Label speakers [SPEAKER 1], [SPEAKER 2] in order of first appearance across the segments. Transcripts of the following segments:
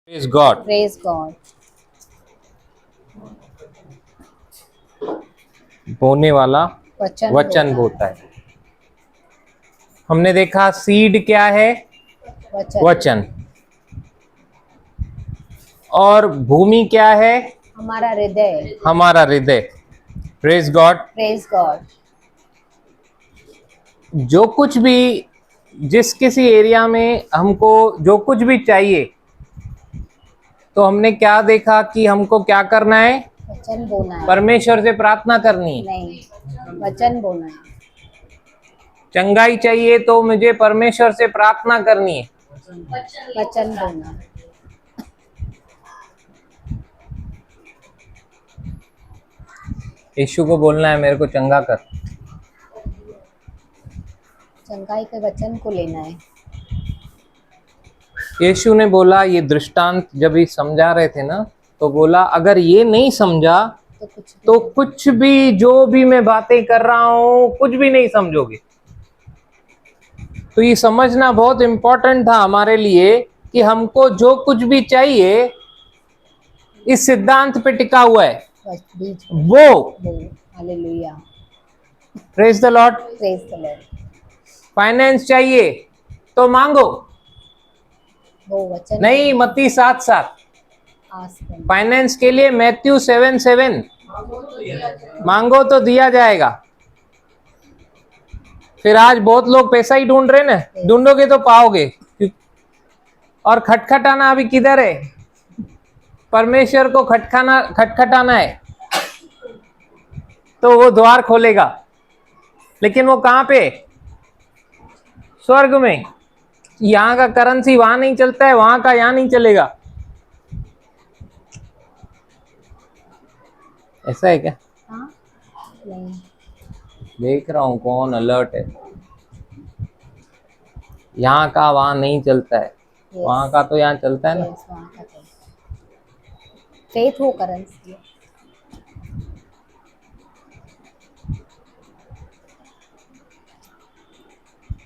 [SPEAKER 1] Praise God.
[SPEAKER 2] Praise God.
[SPEAKER 1] बोने वाला वचन बोता है। हमने देखा सीड क्या है? वचन। और भूमि क्या है?
[SPEAKER 2] हमारा हृदय।
[SPEAKER 1] हमारा हृदय। Praise God.
[SPEAKER 2] Praise God.
[SPEAKER 1] जो कुछ भी जिस किसी एरिया में हमको जो कुछ भी चाहिए, तो हमने क्या देखा कि हमको क्या करना है?
[SPEAKER 2] वचन बोलना है।
[SPEAKER 1] परमेश्वर से प्रार्थना करनी है।
[SPEAKER 2] नहीं, वचन बोलना है।
[SPEAKER 1] चंगाई चाहिए तो मुझे परमेश्वर से प्रार्थना करनी है।
[SPEAKER 2] वचन बोलना है।
[SPEAKER 1] यीशु को बोलना है, मेरे को चंगा कर।
[SPEAKER 2] चंगाई के वचन को लेना है।
[SPEAKER 1] यीशु ने बोला, ये दृष्टांत जब ये समझा रहे थे ना, तो बोला अगर ये नहीं समझा तो कुछ भी जो भी मैं बातें कर रहा हूं कुछ भी नहीं समझोगे। तो ये समझना बहुत इंपॉर्टेंट था हमारे लिए कि हमको जो कुछ भी चाहिए इस सिद्धांत पे टिका हुआ है, वो।
[SPEAKER 2] Hallelujah.
[SPEAKER 1] Praise the Lord.
[SPEAKER 2] Praise the Lord.
[SPEAKER 1] Finance चाहिए तो मांगो,
[SPEAKER 2] वो वचन
[SPEAKER 1] नहीं मत्ती 7:7। फाइनेंस के लिए मैथ्यू 7:7, मांगो तो दिया जाएगा। फिर आज बहुत लोग पैसा ही ढूंढ रहे ना, ढूंढोगे तो पाओगे। और खटखटाना अभी किधर है? परमेश्वर को खटखटाना है तो वो द्वार खोलेगा। लेकिन वो कहां पे? स्वर्ग में। यहाँ का करेंसी वहां नहीं चलता है, वहां का यहाँ नहीं चलेगा। ऐसा है क्या?
[SPEAKER 2] हाँ? नहीं।
[SPEAKER 1] देख रहा हूं कौन अलर्ट है। यहाँ का वहां नहीं चलता है, वहां का तो यहाँ चलता है ना।
[SPEAKER 2] फेथ हो करेंसी।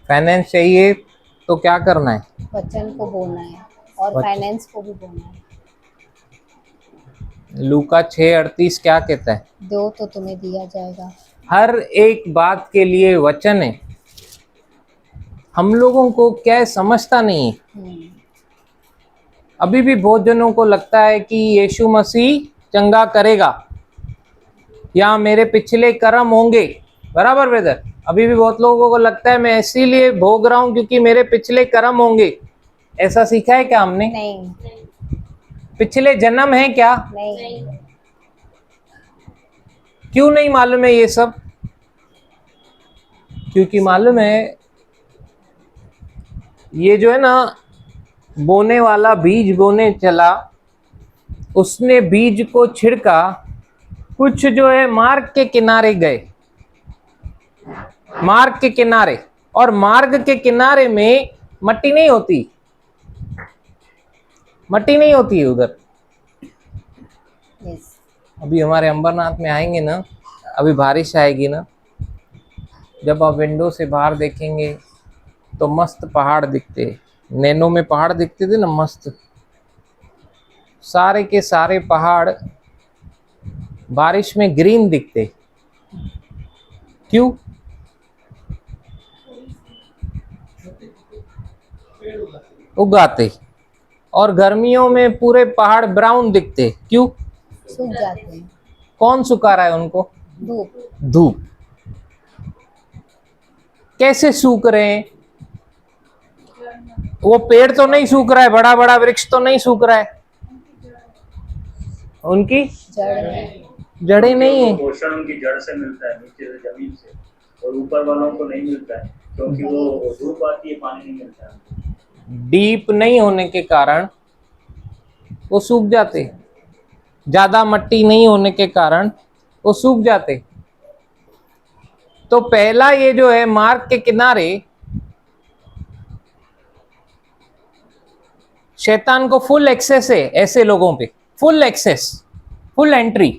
[SPEAKER 1] फाइनेंस चाहिए तो क्या करना है?
[SPEAKER 2] वचन को बोलना है और फाइनेंस को भी बोलना है।
[SPEAKER 1] लूका 6:38 क्या कहता है?
[SPEAKER 2] दो तो तुम्हें दिया जाएगा।
[SPEAKER 1] हर एक बात के लिए वचन है। हम लोगों को क्या समझता नहीं है। अभी भी बहुत जनों को लगता है कि यीशु मसीह चंगा करेगा या मेरे पिछले कर्म होंगे। बराबर ब्रदर? अभी भी बहुत लोगों को लगता है मैं इसीलिए भोग रहा हूं क्योंकि मेरे पिछले कर्म होंगे। ऐसा सीखा है क्या हमने?
[SPEAKER 2] नहीं।
[SPEAKER 1] पिछले जन्म है क्या?
[SPEAKER 2] नहीं।
[SPEAKER 1] क्यों नहीं मालूम है ये सब? क्योंकि मालूम है ये जो है ना, बोने वाला बीज बोने चला, उसने बीज को छिड़का, कुछ जो है मार्ग के किनारे गए, मार्ग के किनारे। और मार्ग के किनारे में मट्टी नहीं होती, मट्टी नहीं होती है उधर। अभी हमारे अंबरनाथ में आएंगे ना, अभी बारिश आएगी ना, जब आप विंडो से बाहर देखेंगे तो मस्त पहाड़ दिखते। नैनो में पहाड़ दिखते थे ना मस्त, सारे के सारे पहाड़ बारिश में ग्रीन दिखते। क्यों? उगाते। और गर्मियों में पूरे पहाड़ ब्राउन दिखते। क्यों?
[SPEAKER 2] सूख जाते हैं।
[SPEAKER 1] कौन सुखा रहा है उनको?
[SPEAKER 2] धूप।
[SPEAKER 1] धूप। कैसे सूख रहे हैं? वो पेड़ तो नहीं सूख रहा है, बड़ा बड़ा वृक्ष तो नहीं सूख रहा है, उनकी जड़ें नहीं है।
[SPEAKER 3] पोषण उनकी जड़ से मिलता है, नीचे से जमीन से, और ऊपर वालों को नहीं मिलता है क्योंकि वो धूप आती है, पानी नहीं मिलता है।
[SPEAKER 1] डीप नहीं होने के कारण वो सूख जाते, ज्यादा मट्टी नहीं होने के कारण वो सूख जाते। तो पहला ये जो है मार्ग के किनारे, शैतान को फुल एक्सेस है ऐसे लोगों पे, फुल एक्सेस, फुल एंट्री।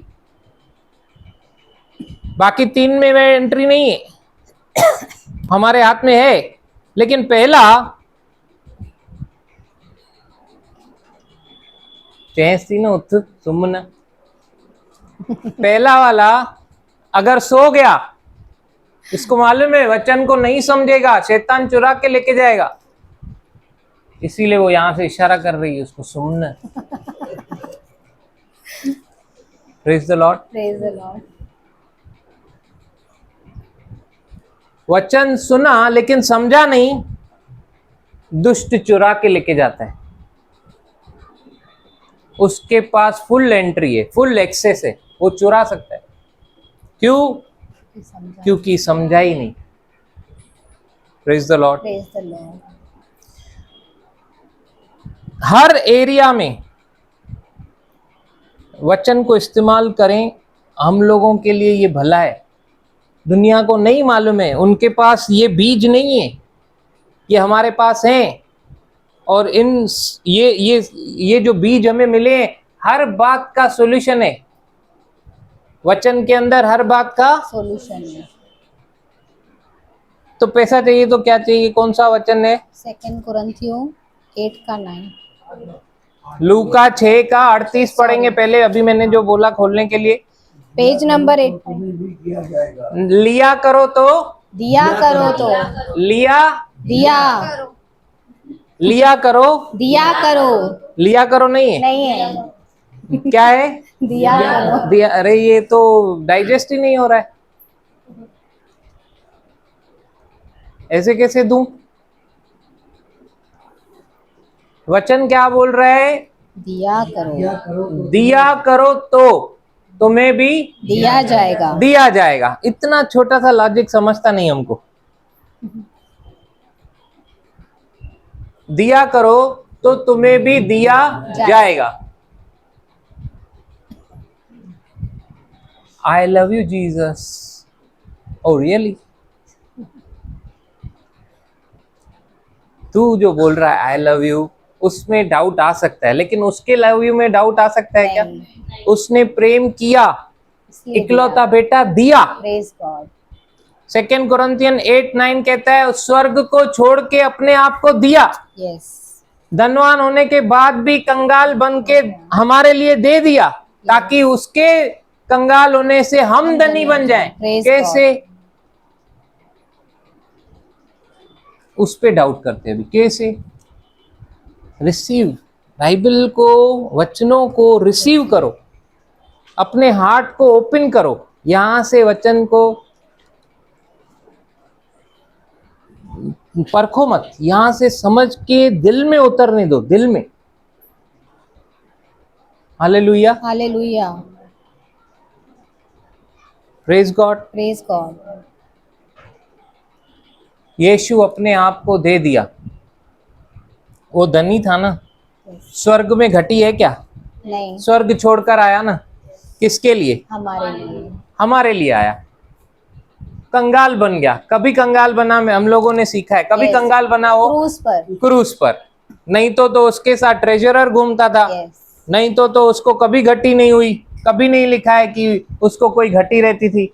[SPEAKER 1] बाकी तीन में वह एंट्री नहीं है, हमारे हाथ में है। लेकिन पहला चैंसी न उठ सुमन। पहला वाला अगर सो गया, इसको मालूम है वचन को नहीं समझेगा, शैतान चुरा के लेके जाएगा, इसीलिए वो यहां से इशारा कर रही है उसको Suman. Praise the Lord.
[SPEAKER 2] Praise the Lord.
[SPEAKER 1] वचन सुना लेकिन समझा नहीं, दुष्ट चुरा के लेके जाता है। उसके पास फुल एंट्री है, फुल एक्सेस है, वो चुरा सकता है। क्यों? क्योंकि समझा ही नहीं। Praise the Lord.
[SPEAKER 2] Praise the Lord.
[SPEAKER 1] Her area में वचन को इस्तेमाल करें, हम लोगों के लिए ये भला है। दुनिया को नहीं मालूम है, उनके पास ये बीज नहीं है, ये हमारे पास हैं। और इन ये जो बीज हमें मिले, हर बात का सॉल्यूशन है वचन के अंदर, हर बात का
[SPEAKER 2] सॉल्यूशन है।
[SPEAKER 1] तो पैसा चाहिए तो क्या चाहिए? कौन सा वचन है?
[SPEAKER 2] 2 कुरिन्थियों 8:9।
[SPEAKER 1] लूका 6:38 पढ़ेंगे पहले। अभी मैंने जो बोला खोलने के लिए,
[SPEAKER 2] पेज नंबर 8।
[SPEAKER 1] लिया करो तो
[SPEAKER 2] दिया करो तो
[SPEAKER 1] लिया
[SPEAKER 2] दिया
[SPEAKER 1] करो,
[SPEAKER 2] दिया करो
[SPEAKER 1] लिया करो नहीं है,
[SPEAKER 2] नहीं है,
[SPEAKER 1] क्या है?
[SPEAKER 2] दिया करो।
[SPEAKER 1] दिया। अरे ये तो डाइजेस्ट ही नहीं हो रहा है, ऐसे कैसे दूं? वचन क्या बोल रहा है?
[SPEAKER 2] दिया करो,
[SPEAKER 1] दिया करो तो तुम्हें भी
[SPEAKER 2] दिया जाएगा।
[SPEAKER 1] दिया जाएगा। इतना छोटा सा लॉजिक समझता नहीं हमको। दिया करो तो तुम्हें भी दिया जाएगा। I love you Jesus. Oh really? तू जो बोल रहा है आई लव यू, उसमें डाउट आ सकता है, लेकिन उसके लव यू में डाउट आ सकता है क्या? उसने प्रेम किया, इकलौता बेटा दिया।
[SPEAKER 2] Praise God.
[SPEAKER 1] 2 कुरिन्थियन 8:9 कहता है स्वर्ग को छोड़ के अपने आप को दिया।
[SPEAKER 2] यस।
[SPEAKER 1] धनवान होने के बाद भी कंगाल बन के हमारे लिए दे दिया, ताकि उसके कंगाल होने से हम धनी बन जाएं। कैसे? उस पे डाउट करते हैं अभी। कैसे? रिसीव, बाइबल को, वचनों को रिसीव करो, अपने हार्ट को ओपन करो, यहां से वचन को परखो मत, यहां से समझ के दिल में उतरने दो, दिल में। Hallelujah,
[SPEAKER 2] hallelujah.
[SPEAKER 1] Praise God.
[SPEAKER 2] Praise God.
[SPEAKER 1] यीशु अपने आप को दे दिया। वो धनी था ना, स्वर्ग में घटी है क्या?
[SPEAKER 2] नहीं,
[SPEAKER 1] स्वर्ग छोड़कर आया ना, किसके लिए?
[SPEAKER 2] हमारे लिए।
[SPEAKER 1] हमारे लिए आया। कंगाल बन गया। कभी कंगाल बना में हम लोगों ने सीखा है, कभी
[SPEAKER 2] Yes.
[SPEAKER 1] कंगाल बना हो क्रूस पर। नहीं तो उसके साथ ट्रेजरर घूमता था।
[SPEAKER 2] Yes.
[SPEAKER 1] नहीं तो उसको कभी घटी नहीं हुई, कभी नहीं लिखा है कि उसको कोई घटी रहती थी।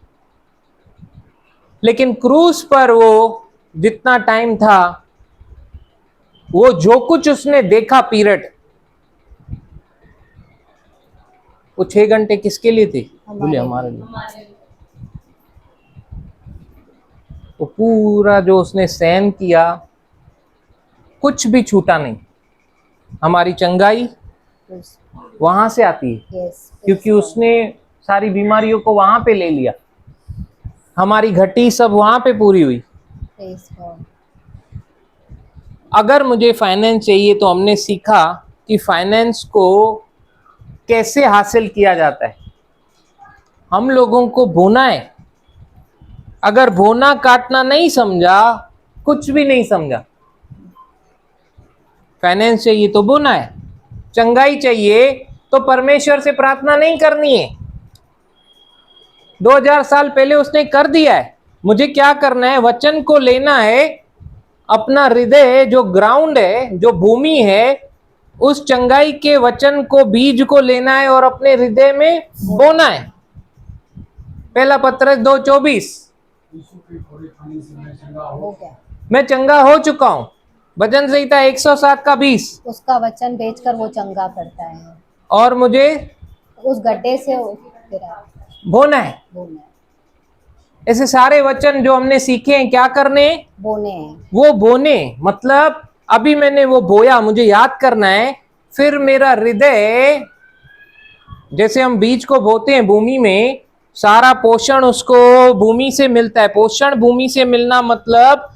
[SPEAKER 1] लेकिन क्रूस पर वो जितना टाइम था, वो जो कुछ उसने देखा पीरियड, वो 6 घंटे किसके लिए थे? बोले हमारे लिए। वो पूरा जो उसने सहन किया, कुछ भी छूटा नहीं। हमारी चंगाई वहां से आती है,
[SPEAKER 2] Yes.
[SPEAKER 1] क्योंकि उसने सारी बीमारियों को वहां पे ले लिया। हमारी घटी सब वहां पे पूरी हुई।
[SPEAKER 2] Praise God.
[SPEAKER 1] अगर मुझे फाइनेंस चाहिए तो हमने सीखा कि फाइनेंस को कैसे हासिल किया जाता है। हम लोगों को बोना है। अगर बोना काटना नहीं समझा, कुछ भी नहीं समझा। फाइनेंस चाहिए तो बोना है, चंगाई चाहिए तो परमेश्वर से प्रार्थना नहीं करनी है। 2000 साल पहले उसने कर दिया है। मुझे क्या करना है? वचन को लेना है, अपना हृदय जो ग्राउंड है, जो भूमि है, उस चंगाई के वचन को, बीज को लेना है और अपने हृदय में बोना है। पहला पत्रस 2:24।
[SPEAKER 2] हो गया।
[SPEAKER 1] मैं चंगा हो चुका हूं। भजन संहिता 107 का 20।
[SPEAKER 2] उसका वचन बेचकर वो चंगा करता है।
[SPEAKER 1] और मुझे
[SPEAKER 2] उस गड्ढे से गिरा
[SPEAKER 1] बोना है।
[SPEAKER 2] बोना है,
[SPEAKER 1] ऐसे सारे वचन जो हमने सीखे हैं क्या करने हैं?
[SPEAKER 2] बोने हैं।
[SPEAKER 1] वो बोने, मतलब अभी मैंने वो बोया, मुझे याद करना है, फिर मेरा हृदय, जैसे हम बीज को बोते हैं भूमि में, सारा पोषण उसको भूमि से मिलता है। पोषण भूमि से मिलना मतलब,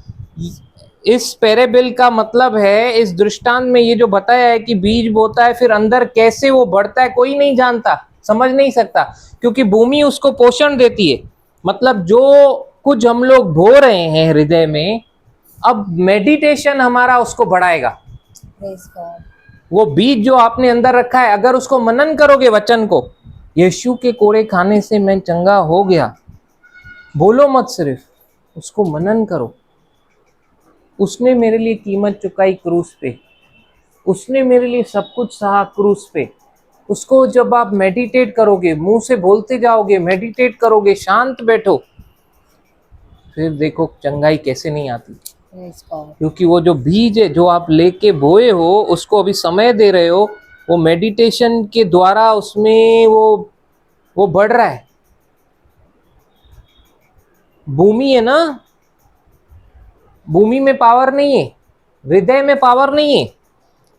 [SPEAKER 1] इस पैराबल का मतलब है, इस दृष्टांत में ये जो बताया है कि बीज बोता है, फिर अंदर कैसे वो बढ़ता है कोई नहीं जानता, समझ नहीं सकता, क्योंकि भूमि उसको पोषण देती है। मतलब जो कुछ हम लोग बो रहे हैं हृदय में, अब मेडिटेशन हमारा उसको बढ़ाएगा।
[SPEAKER 2] Praise God.
[SPEAKER 1] वो बीज जो आपने अंदर रखा है, अगर उसको मनन करोगे वचन को, यीशु के कोड़े खाने से मैं चंगा हो गया, बोलो मत, सिर्फ उसको मनन करो। उसने मेरे लिए कीमत चुकाई क्रूस पे, उसने मेरे लिए सब कुछ सहा क्रूस पे। उसको जब आप मेडिटेट करोगे, मुंह से बोलते जाओगे, मेडिटेट करोगे, शांत बैठो, फिर देखो चंगाई कैसे नहीं आती।
[SPEAKER 2] Praise God.
[SPEAKER 1] क्योंकि वो जो बीज है जो आप लेके बोए हो, उसको अभी समय दे रहे हो, वो मेडिटेशन के द्वारा उसमें वो बढ़ रहा है। भूमि है ना, भूमि में पावर नहीं है, हृदय में पावर नहीं है,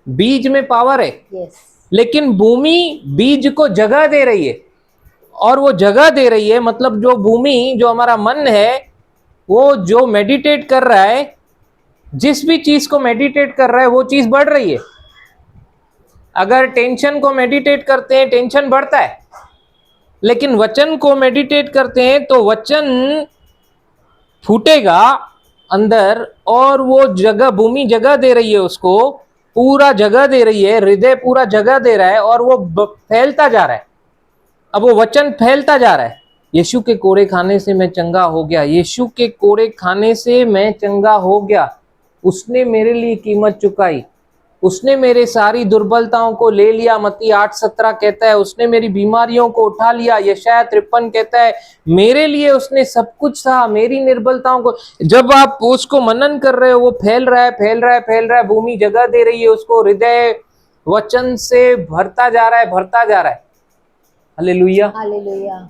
[SPEAKER 1] बीज में पावर है।
[SPEAKER 2] Yes.
[SPEAKER 1] लेकिन भूमि बीज को जगह दे रही है, और वो जगह दे रही है मतलब जो भूमि, जो हमारा मन है, वो जो मेडिटेट कर रहा है, जिस भी चीज को मेडिटेट कर रहा है वो चीज बढ़ रही है। अगर टेंशन को मेडिटेट करते हैं, टेंशन बढ़ता है, लेकिन वचन को मेडिटेट करते हैं तो वचन फूटेगा अंदर, और वो जगह, भूमि जगह दे रही है, उसको पूरा जगह दे रही है, हृदय पूरा जगह दे रहा है, और वो फैलता जा रहा है। अब वो वचन फैलता जा रहा है। यीशु के कोड़े खाने से मैं चंगा हो गया, यीशु के कोड़े खाने से मैं चंगा हो गया। उसने मेरे लिए कीमत चुकाई, उसने मेरे सारी दुर्बलताओं को ले लिया। मत्ती 8:17 कहता है उसने मेरी बीमारियों को उठा लिया। यशायाह 53 कहता है मेरे लिए उसने सब कुछ सहा, मेरी निर्बलताओं को। जब आप उसको मनन कर रहे हो, वो फैल रहा है, फैल रहा है, फैल रहा है, भूमि जगह दे रही है उसको, हृदय वचन से भरता जा रहा है, भरता जा रहा है। हालेलुया।
[SPEAKER 2] हालेलुया।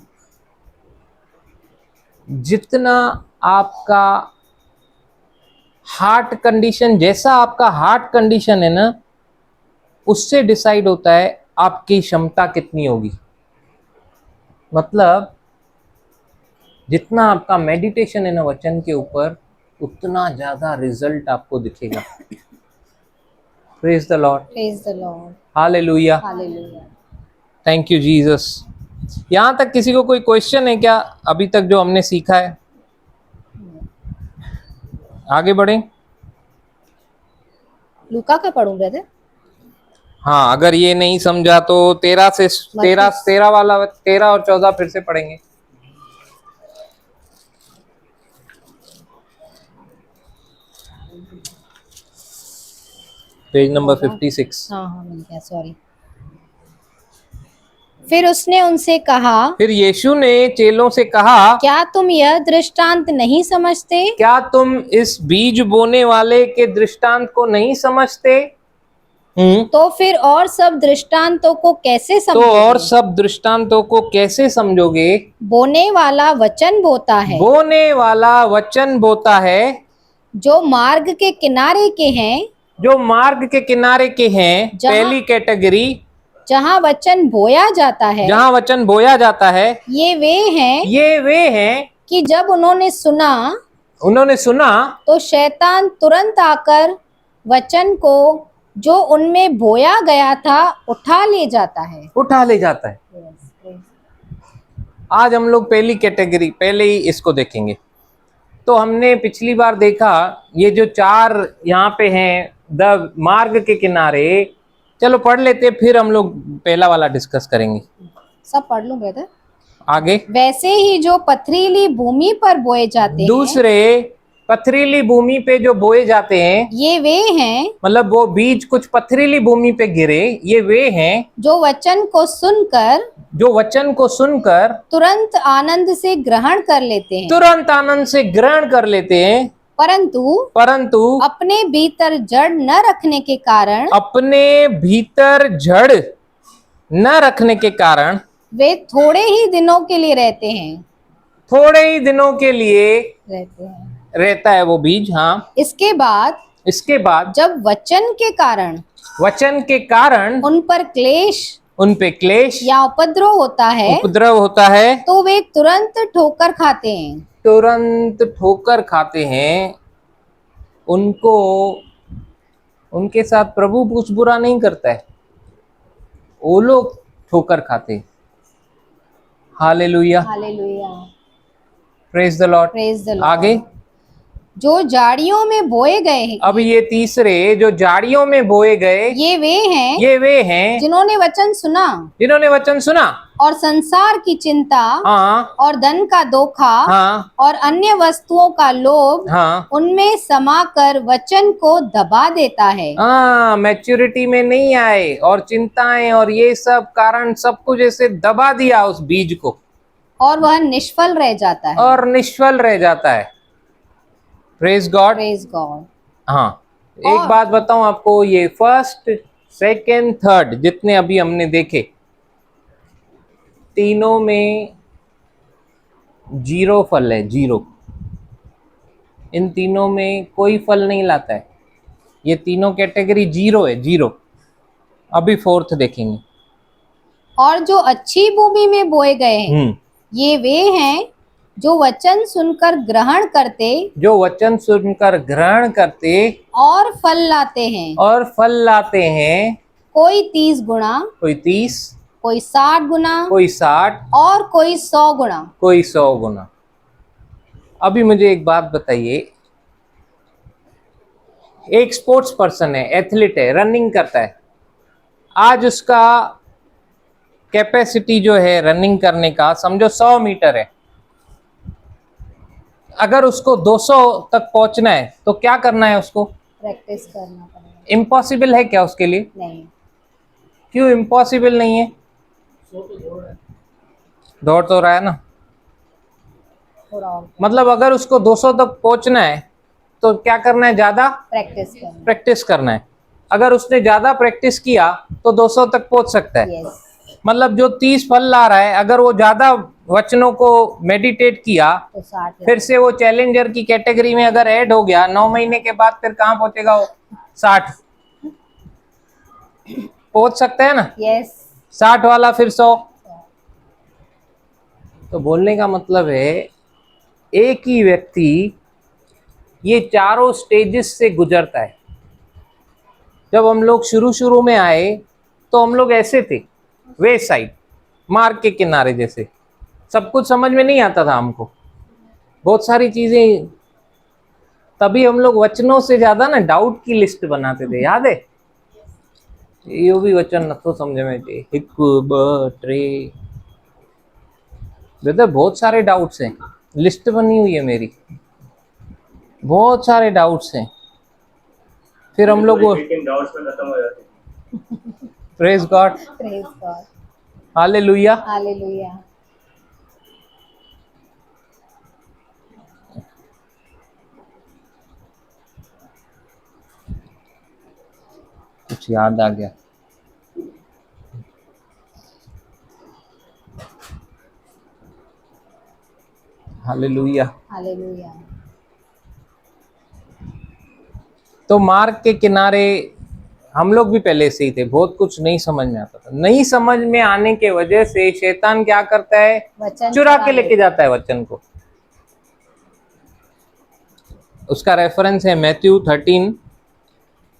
[SPEAKER 1] जितना आपका हार्ट कंडीशन, जैसा आपका हार्ट कंडीशन है ना, उससे डिसाइड होता है आपकी क्षमता कितनी होगी। मतलब जितना आपका मेडिटेशन है ना वचन के ऊपर, उतना ज्यादा रिजल्ट आपको दिखेगा। Praise the Lord,
[SPEAKER 2] Praise the Lord.
[SPEAKER 1] Hallelujah,
[SPEAKER 2] Hallelujah.
[SPEAKER 1] Thank you Jesus. यहाँ तक किसी को कोई क्वेश्चन है क्या अभी तक जो हमने सीखा है? आगे बढ़ें।
[SPEAKER 2] लूका का पढ़ूं ब्रदर?
[SPEAKER 1] हाँ, अगर ये नहीं समझा तो 13 वाला 13 और 14 फिर से पढ़ेंगे। Page number 56।
[SPEAKER 2] हाँ मिल गया, सॉरी। फिर उसने उनसे कहा,
[SPEAKER 1] फिर यीशु ने चेलों से कहा,
[SPEAKER 2] क्या तुम यह दृष्टांत नहीं समझते?
[SPEAKER 1] क्या तुम इस बीज बोने वाले के दृष्टांत को नहीं समझते?
[SPEAKER 2] तो फिर और सब दृष्टांतों को कैसे
[SPEAKER 1] तो
[SPEAKER 2] समझोगे?
[SPEAKER 1] और सब दृष्टांतों को कैसे समझोगे?
[SPEAKER 2] बोने वाला वचन बोता है,
[SPEAKER 1] बोने वाला वचन बोता है,
[SPEAKER 2] जो मार्ग के किनारे के हैं,
[SPEAKER 1] जो मार्ग के किनारे के हैं। पहली कैटेगरी,
[SPEAKER 2] जहाँ वचन बोया जाता है,
[SPEAKER 1] जहाँ वचन बोया जाता है।
[SPEAKER 2] ये वे हैं कि जब उन्होंने सुना तो शैतान तुरंत आकर वचन को जो उनमें बोया गया था उठा ले जाता है।
[SPEAKER 1] आज हम लोग पहली कैटेगरी, पहले ही इसको देखेंगे। तो हमने पिछली बार देखा ये जो 4 यहाँ पे हैं, द मार्ग के किनारे। चलो पढ़ लेते, फिर हम लोग पहला वाला डिस्कस करेंगे।
[SPEAKER 2] सब पढ़ लूं ब्रदर?
[SPEAKER 1] आगे।
[SPEAKER 2] वैसे ही जो पथरीली भूमि पर बोए जाते हैं,
[SPEAKER 1] दूसरे पथरीली भूमि पे जो बोए जाते हैं,
[SPEAKER 2] ये वे हैं,
[SPEAKER 1] मतलब वो बीज कुछ पथरीली भूमि पे गिरे, ये वे हैं
[SPEAKER 2] जो वचन को सुनकर तुरंत आनंद से ग्रहण कर लेते हैं, परंतु अपने भीतर जड़ न रखने के कारण
[SPEAKER 1] न रखने के कारण
[SPEAKER 2] वे थोड़े ही दिनों के लिए रहते हैं,
[SPEAKER 1] थोड़े ही दिनों के लिए
[SPEAKER 2] रहते हैं।
[SPEAKER 1] रहता है वो बीज। हाँ,
[SPEAKER 2] इसके बाद जब वचन के कारण उन पर क्लेश या उपद्रव होता है तो वे तुरंत ठोकर खाते हैं। उनके साथ प्रभु कुछ बुरा नहीं करता है, वो लोग ठोकर खाते हैं। Hallelujah, hallelujah,
[SPEAKER 1] praise the Lord. आगे,
[SPEAKER 2] जो झाड़ियों में बोए गए हैं।
[SPEAKER 1] अब ये तीसरे, जो झाड़ियों में बोए गए,
[SPEAKER 2] ये वे हैं जिन्होंने वचन सुना और संसार की चिंता,
[SPEAKER 1] हाँ,
[SPEAKER 2] और धन का धोखा,
[SPEAKER 1] हाँ,
[SPEAKER 2] और अन्य वस्तुओं का लोभ,
[SPEAKER 1] हाँ,
[SPEAKER 2] उनमें समाकर वचन को दबा देता है।
[SPEAKER 1] हाँ, मैच्योरिटी में नहीं आए और चिंताएं और ये सब कारण सब कुछ ऐसे दबा दिया उस बीज को,
[SPEAKER 2] और वह निष्फल रह जाता है।
[SPEAKER 1] Praise God. हाँ, एक बात बताऊं आपको, ये फर्स्ट, सेकंड, थर्ड जितने अभी हमने देखे, तीनों में जीरो फल है, जीरो। इन तीनों में कोई फल नहीं लाता है, ये तीनों कैटेगरी जीरो है, जीरो। अभी फोर्थ देखेंगे।
[SPEAKER 2] और जो अच्छी भूमि में बोए गए हैं, ये वे हैं जो वचन सुनकर ग्रहण करते और फल लाते हैं, कोई 30 गुना, कोई 60 गुना, और कोई 100 गुना।
[SPEAKER 1] अभी मुझे एक बात बताइए, एक स्पोर्ट्स पर्सन है, एथलीट है, रनिंग करता है, आज उसका कैपेसिटी जो है रनिंग करने का, समझो 100 मीटर है। अगर उसको 200 तक पहुंचना है तो क्या करना है? उसको
[SPEAKER 2] प्रैक्टिस करना पड़ेगा।
[SPEAKER 1] इम्पॉसिबल है क्या उसके लिए?
[SPEAKER 2] नहीं।
[SPEAKER 1] क्यों इम्पॉसिबल नहीं है? दौड़ तो रहा है ना, मतलब अगर उसको 200 तक पहुंचना है तो क्या करना है? ज्यादा प्रैक्टिस करना है। अगर उसने ज्यादा प्रैक्टिस किया तो 200 तक पहुंच सकता है। मतलब जो 30 फल ला रहा है, अगर वो ज्यादा वचनों को मेडिटेट किया तो 60, फिर से वो चैलेंजर की कैटेगरी में अगर ऐड हो गया, 9 महीने के बाद फिर कहाँ पहुंचेगा वो? 60 पहुंच सकता है ना? 60 वाला फिर 100। तो बोलने का मतलब है, एक ही व्यक्ति ये चारों स्टेजेस से गुजरता है। जब हम लोग शुरू में आए तो हम लोग ऐसे थे, वे साइड, मार्ग के किनारे जैसे, सब कुछ समझ में नहीं आता था हमको, बहुत सारी चीजें। तभी हम लोग वचनों से ज्यादा ना डाउट की लिस्ट बनाते थे, याद है? यो भी वचन न तो समझ में थे, एक ब ट्रे, ब्रदर बहुत सारे डाउट्स हैं, लिस्ट बनी हुई है मेरी, बहुत सारे डाउट्स हैं। फिर हम लोग प्रेज गॉड, हालेलुया। कुछ याद आ गया? हालेलुया। तो मार्ग के किनारे हम लोग भी पहले से ही थे, बहुत कुछ नहीं समझ में आता था। नहीं समझ में आने के वजह से शैतान क्या करता है? चुरा के लेके जाता है वचन को। उसका रेफरेंस है मैथ्यू 13,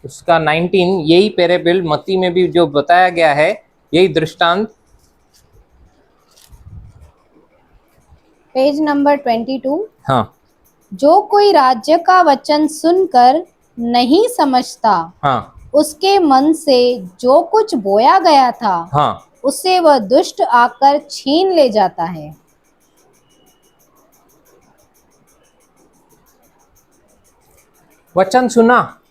[SPEAKER 1] उसका 19, यही पैराबल मत्ती में भी जो बताया गया है, यही दृष्टांत।
[SPEAKER 2] Page number 22।
[SPEAKER 1] हाँ,
[SPEAKER 2] जो कोई राज्य का वचन सुनकर नहीं समझता, हाँ, उसके मन से जो कुछ बोया गया था, हाँ, उसे वह दुष्ट आकर छीन ले जाता है।
[SPEAKER 1] वचन सुना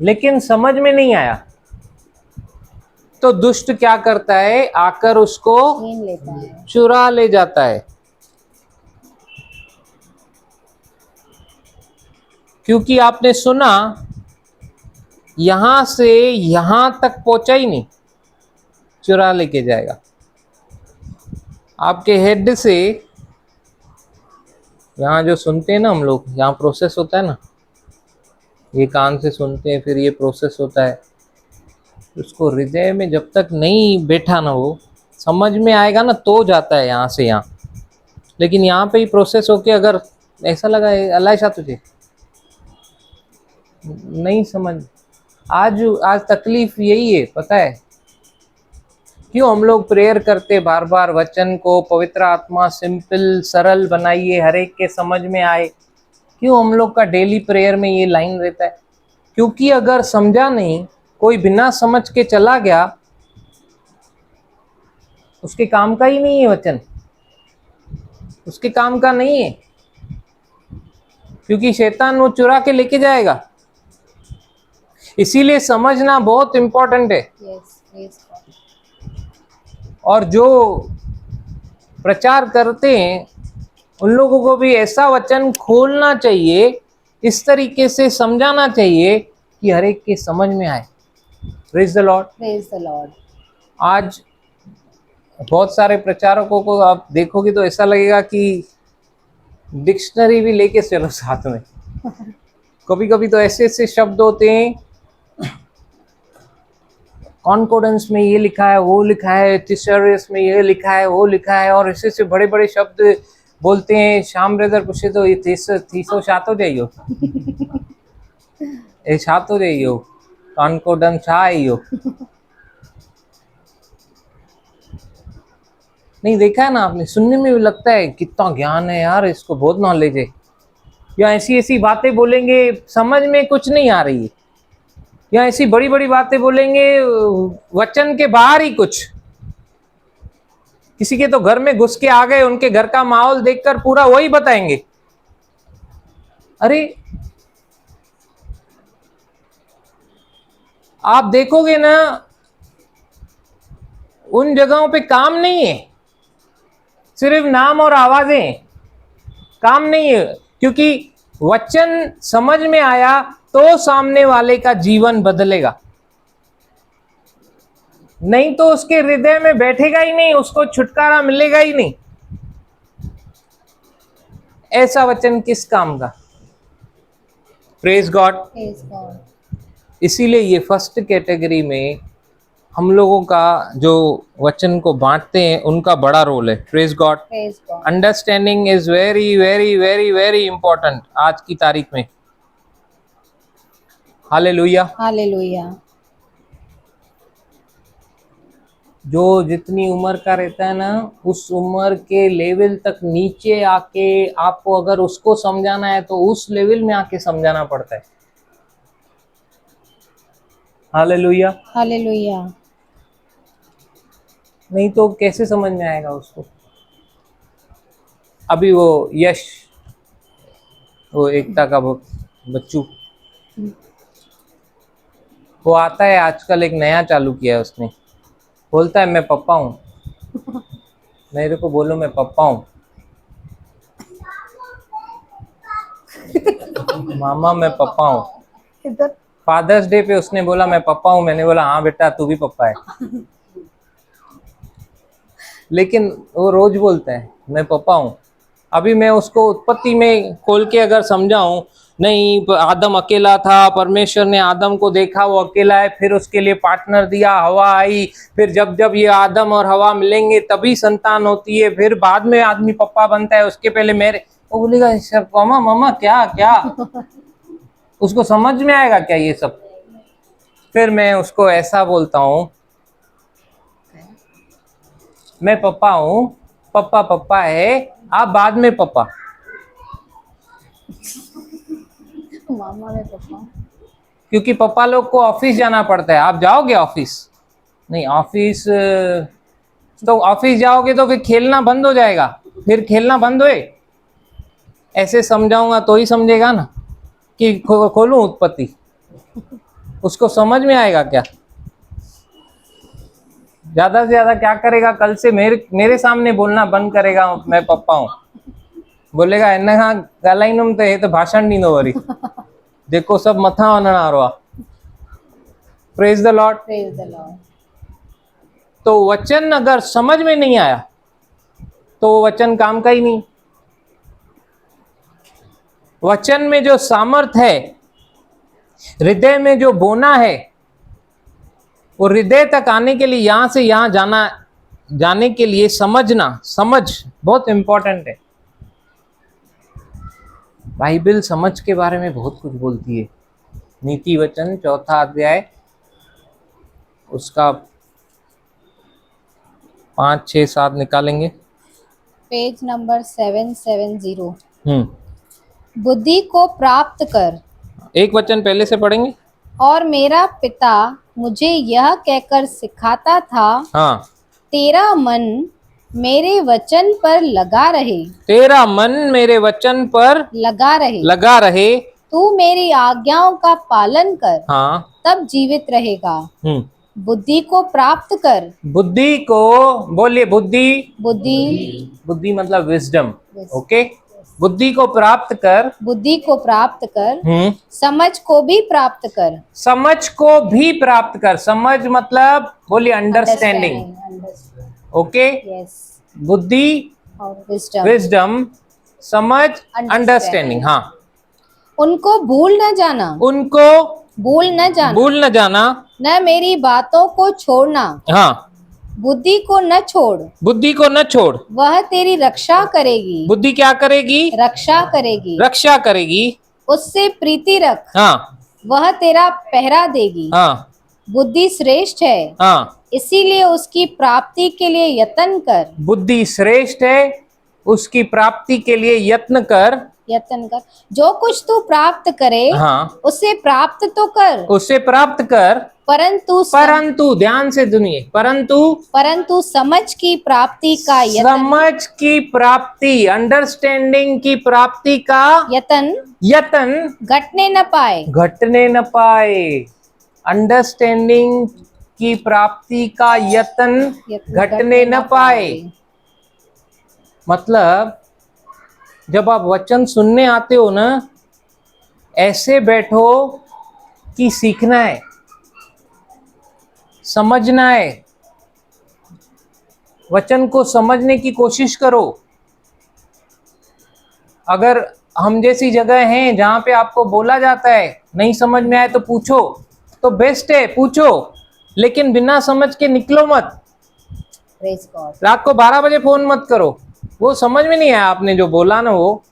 [SPEAKER 1] लेकिन समझ में नहीं आया तो दुष्ट क्या करता है? आकर उसको
[SPEAKER 2] छीन लेता है,
[SPEAKER 1] चुरा ले जाता है। क्योंकि आपने सुना, यहां से यहां तक पहुंचा ही नहीं, चुरा लेके जाएगा। आपके हेड से, यहाँ जो सुनते हैं ना हम लोग, यहाँ प्रोसेस होता है ना, ये कान से सुनते हैं, फिर ये प्रोसेस होता है, उसको हृदय में जब तक नहीं बैठा ना, वो समझ में आएगा ना तो जाता है यहाँ से यहाँ। लेकिन यहाँ पे ही प्रोसेस होके अगर ऐसा लगा अल्लाह शाह तुझे नहीं समझ, आज तकलीफ यही है, पता है क्यों? हम लोग प्रेयर करते बार बार वचन को, पवित्र आत्मा सिंपल सरल बनाइए, हर एक के समझ में आए। क्यों हम लोग का डेली प्रेयर में ये लाइन रहता है? क्योंकि अगर समझा नहीं, कोई बिना समझ के चला गया, उसके काम का ही नहीं है वचन, उसके काम का नहीं है, क्योंकि शैतान वो चुरा के लेके जाएगा। इसीलिए समझना बहुत इंपॉर्टेंट है। और जो प्रचार करते हैं उन लोगों को भी ऐसा वचन खोलना चाहिए, इस तरीके से समझाना चाहिए कि हर एक के समझ में आए। Praise the Lord,
[SPEAKER 2] praise the Lord.
[SPEAKER 1] आज बहुत सारे प्रचारकों को आप देखोगे तो ऐसा लगेगा कि डिक्शनरी भी लेके चलो साथ में। कभी कभी तो ऐसे ऐसे शब्द होते हैं, कॉन्कोडेंस में ये लिखा है, वो लिखा है, थिसॉरस में ये लिखा है, वो लिखा है, और ऐसे ऐसे बड़े बड़े शब्द बोलते हैं। श्याम ब्रदर पूछे तो ये थीसो छातो जाइयो ए छातो जाइयो, कॉन्कोडेंस छा आइयो। नहीं देखा है ना आपने? सुनने में भी लगता है कितना ज्ञान है यार, इसको बहुत नॉलेज है। या ऐसी ऐसी बातें बोलेंगे समझ में कुछ नहीं आ रही है, या ऐसी बड़ी बड़ी बातें बोलेंगे वचन के बाहर ही कुछ। किसी के तो घर में घुस के आ गए, उनके घर का माहौल देखकर पूरा वही बताएंगे। अरे आप देखोगे ना, उन जगहों पे काम नहीं है, सिर्फ नाम और आवाजें, काम नहीं है। क्योंकि वचन समझ में आया तो सामने वाले का जीवन बदलेगा, नहीं तो उसके हृदय में बैठेगा ही नहीं, उसको छुटकारा मिलेगा ही नहीं। ऐसा वचन किस काम का? Praise God. इसीलिए ये फर्स्ट कैटेगरी में हम लोगों का जो वचन को बांटते हैं उनका बड़ा रोल है। Praise God. Understanding is very very very very important आज की तारीख में। Hallelujah,
[SPEAKER 2] hallelujah.
[SPEAKER 1] जो जितनी उम्र का रहता है ना, उस उम्र के लेवल तक नीचे आके आपको अगर उसको समझाना है तो उस लेवल में आके समझाना पड़ता है। Hallelujah,
[SPEAKER 2] hallelujah.
[SPEAKER 1] नहीं तो कैसे समझ में आएगा उसको? अभी वो यश, वो एकता का बच्चू, वो आता है आजकल, एक नया चालू किया है उसने, बोलता है मैं पप्पा हूँ। मेरे को बोलो मैं पप्पा हूँ। मामा मैं पप्पा हूँ। फादर्स डे पे उसने बोला मैं पप्पा हूँ, मैंने बोला हाँ बेटा तू भी पप्पा है। लेकिन वो रोज बोलता है मैं पप्पा हूँ। अभी मैं उसको उत्पत्ति में खोल के अगर समझाऊं, नहीं आदम अकेला था, परमेश्वर ने आदम को देखा वो अकेला है, फिर उसके लिए पार्टनर दिया, हवा आई, फिर जब जब ये आदम और हवा मिलेंगे तभी संतान होती है, फिर बाद में आदमी पप्पा बनता है, उसके पहले मेरे, वो बोलेगा सब मामा मामा क्या क्या। उसको समझ में आएगा क्या ये सब? फिर मैं उसको ऐसा बोलता हूँ, मैं पप्पा हूँ, पप्पा पप्पा है, आप बाद में पप्पा।
[SPEAKER 2] मामा में पप्पा।
[SPEAKER 1] क्योंकि पप्पा लोग को ऑफिस जाना पड़ता है। आप जाओगे ऑफिस? नहीं, ऑफिस तो ऑफिस जाओगे तो फिर खेलना बंद हो जाएगा, फिर खेलना बंद होए। ऐसे समझाऊंगा तो ही समझेगा ना कि खोलूं उत्पत्ति। उसको समझ में आएगा क्या? ज्यादा से ज्यादा क्या करेगा, कल से मेरे सामने बोलना बंद करेगा मैं पप्पा हूँ। बोलेगा एना हाँ गालाइनम तो भाषण नहीं दो वरी, देखो सब मथा वनण आ रहा। Praise the Lord.
[SPEAKER 2] Praise the Lord.
[SPEAKER 1] तो वचन अगर समझ में नहीं आया तो वो वचन काम का ही नहीं। वचन में जो सामर्थ है, हृदय में जो बोना है, वो हृदय तक आने के लिए, यहां से यहां जाने के लिए समझ बहुत इंपॉर्टेंट है। बाइबल समझ के बारे में बहुत कुछ बोलती है। नीति वचन 4 अध्याय उसका 5, 6, 7 निकालेंगे।
[SPEAKER 2] Page number 770। बुद्धि को प्राप्त कर।
[SPEAKER 1] एक वचन पहले से पढ़ेंगे।
[SPEAKER 2] और मेरा पिता मुझे यह कहकर सिखाता था,
[SPEAKER 1] हाँ,
[SPEAKER 2] तेरा मन मेरे वचन पर लगा रहे।
[SPEAKER 1] तेरा मन मेरे वचन पर लगा रहे।
[SPEAKER 2] तू मेरी आज्ञाओं का पालन कर।
[SPEAKER 1] हाँ,
[SPEAKER 2] तब जीवित रहेगा। बुद्धि को प्राप्त कर।
[SPEAKER 1] बुद्धि को बोलिए। बुद्धि मतलब विजडम। ओके, बुद्धि को प्राप्त कर।
[SPEAKER 2] बुद्धि को प्राप्त कर। समझ को भी प्राप्त कर।
[SPEAKER 1] समझ को भी प्राप्त कर। समझ मतलब बोलिए अंडरस्टैंडिंग। ओके, बुद्धि
[SPEAKER 2] और
[SPEAKER 1] विजडम, समझ, अंडरस्टैंडिंग। हाँ,
[SPEAKER 2] उनको भूल न जाना। भूल न जाना। न मेरी बातों को छोड़ना।
[SPEAKER 1] हाँ,
[SPEAKER 2] बुद्धि को न छोड़। वह तेरी रक्षा करेगी।
[SPEAKER 1] बुद्धि क्या करेगी?
[SPEAKER 2] रक्षा करेगी। उससे प्रीति रख।
[SPEAKER 1] हाँ,
[SPEAKER 2] वह तेरा पहरा देगी।
[SPEAKER 1] हाँ,
[SPEAKER 2] बुद्धि श्रेष्ठ है।
[SPEAKER 1] हाँ,
[SPEAKER 2] इसीलिए उसकी प्राप्ति के लिए यत्न कर।
[SPEAKER 1] बुद्धि श्रेष्ठ है, उसकी प्राप्ति के लिए यत्न कर।
[SPEAKER 2] जो कुछ तू प्राप्त करे,
[SPEAKER 1] हाँ,
[SPEAKER 2] उसे प्राप्त तो कर। परंतु
[SPEAKER 1] ध्यान से सुनिए,
[SPEAKER 2] परंतु समझ की प्राप्ति का
[SPEAKER 1] समझ की प्राप्ति, अंडरस्टैंडिंग की प्राप्ति का यत्न
[SPEAKER 2] घटने न पाए।
[SPEAKER 1] अंडरस्टैंडिंग की प्राप्ति का यत्न घटने न पाए। मतलब जब आप वचन सुनने आते हो ना, ऐसे बैठो कि सीखना है, समझना है। वचन को समझने की कोशिश करो। अगर हम जैसी जगह हैं जहां पे आपको बोला जाता है नहीं समझ में आए तो पूछो, तो बेस्ट है, पूछो, लेकिन बिना समझ के निकलो मत। रात को 12 बजे फोन मत करो, वो समझ में नहीं आया आपने जो बोला ना, वो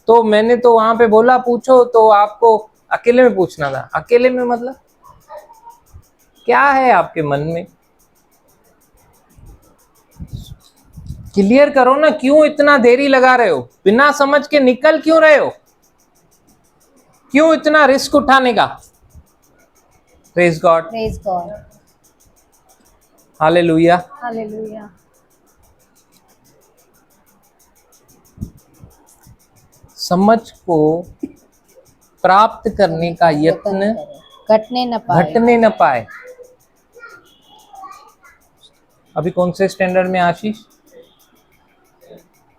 [SPEAKER 1] तो मैंने तो वहां पे बोला पूछो, तो आपको अकेले में पूछना था। अकेले में मतलब क्या है आपके मन में, क्लियर करो ना। क्यों इतना देरी लगा रहे हो? बिना समझ के निकल क्यों रहे हो? क्यों इतना रिस्क उठाने का? Praise God, hallelujah. समझ को प्राप्त करने का यत्न घटने न पाए। अभी कौन से स्टैंडर्ड में आशीष?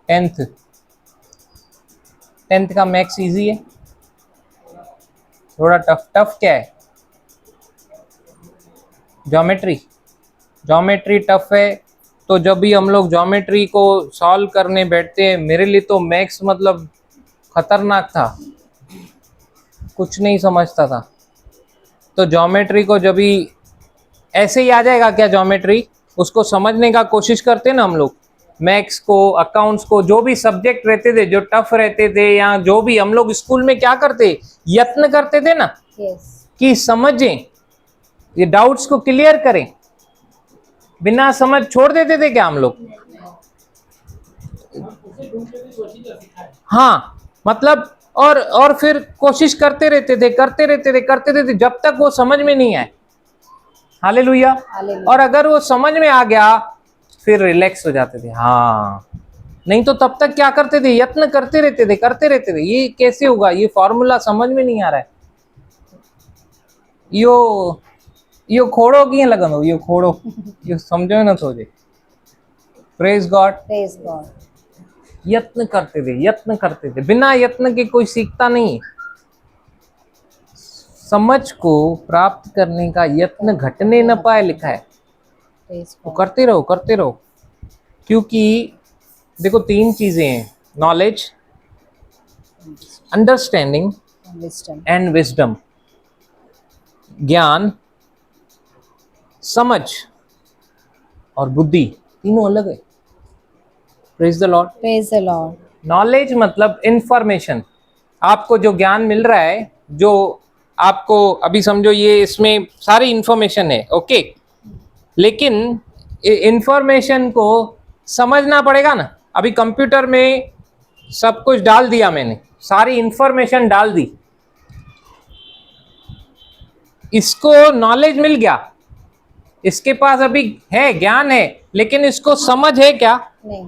[SPEAKER 1] 10th का मैथ्स इजी है, थोड़ा टफ क्या है? ज्योमेट्री टफ है। तो जब भी हम लोग ज्योमेट्री को सॉल्व करने बैठते हैं, मेरे लिए तो मैथ्स मतलब खतरनाक था, कुछ नहीं समझता था। तो ज्योमेट्री को जब भी ऐसे ही आ जाएगा क्या ज्योमेट्री, उसको समझने का कोशिश करते ना हम लोग। मैथ्स को, अकाउंट्स को, जो भी सब्जेक्ट रहते थे जो टफ रहते थे, या जो भी हम लोग स्कूल में क्या करते, यत्न करते थे ना कि समझें, ये डाउट्स को क्लियर करें। बिना समझ छोड़ देते थे क्या हम लोग? हाँ, मतलब और फिर कोशिश करते रहते थे जब तक वो समझ में नहीं आए। हालेलुया। और अगर वो समझ में आ गया फिर रिलैक्स हो जाते थे। हाँ, नहीं तो तब तक क्या करते थे? यत्न करते रहते थे। ये कैसे होगा, ये फॉर्मूला समझ में नहीं आ रहा है, यो खोड़ो किए लगन, यो खोड़ो, यो समझो ना सोचे। Praise God. यत्न करते थे। बिना यत्न के कोई सीखता नहीं। समझ को प्राप्त करने का यत्न घटने न पाए लिखा है।
[SPEAKER 2] Praise
[SPEAKER 1] तो
[SPEAKER 2] God.
[SPEAKER 1] करते रहो करते रहो, क्योंकि देखो 3 चीजें हैं, knowledge, understanding
[SPEAKER 2] Wisdom.
[SPEAKER 1] And wisdom. ज्ञान, समझ और बुद्धि, तीनों अलग है। Praise the Lord.
[SPEAKER 2] Praise the Lord.
[SPEAKER 1] Knowledge मतलब इंफॉर्मेशन, आपको जो ज्ञान मिल रहा है, जो आपको अभी समझो ये इसमें सारी इंफॉर्मेशन है, ओके, लेकिन इंफॉर्मेशन को समझना पड़ेगा ना। अभी कंप्यूटर में सब कुछ डाल दिया मैंने, सारी इंफॉर्मेशन डाल दी, इसको नॉलेज मिल गया, इसके पास अभी है, ज्ञान है, लेकिन इसको समझ है क्या?
[SPEAKER 2] नहीं।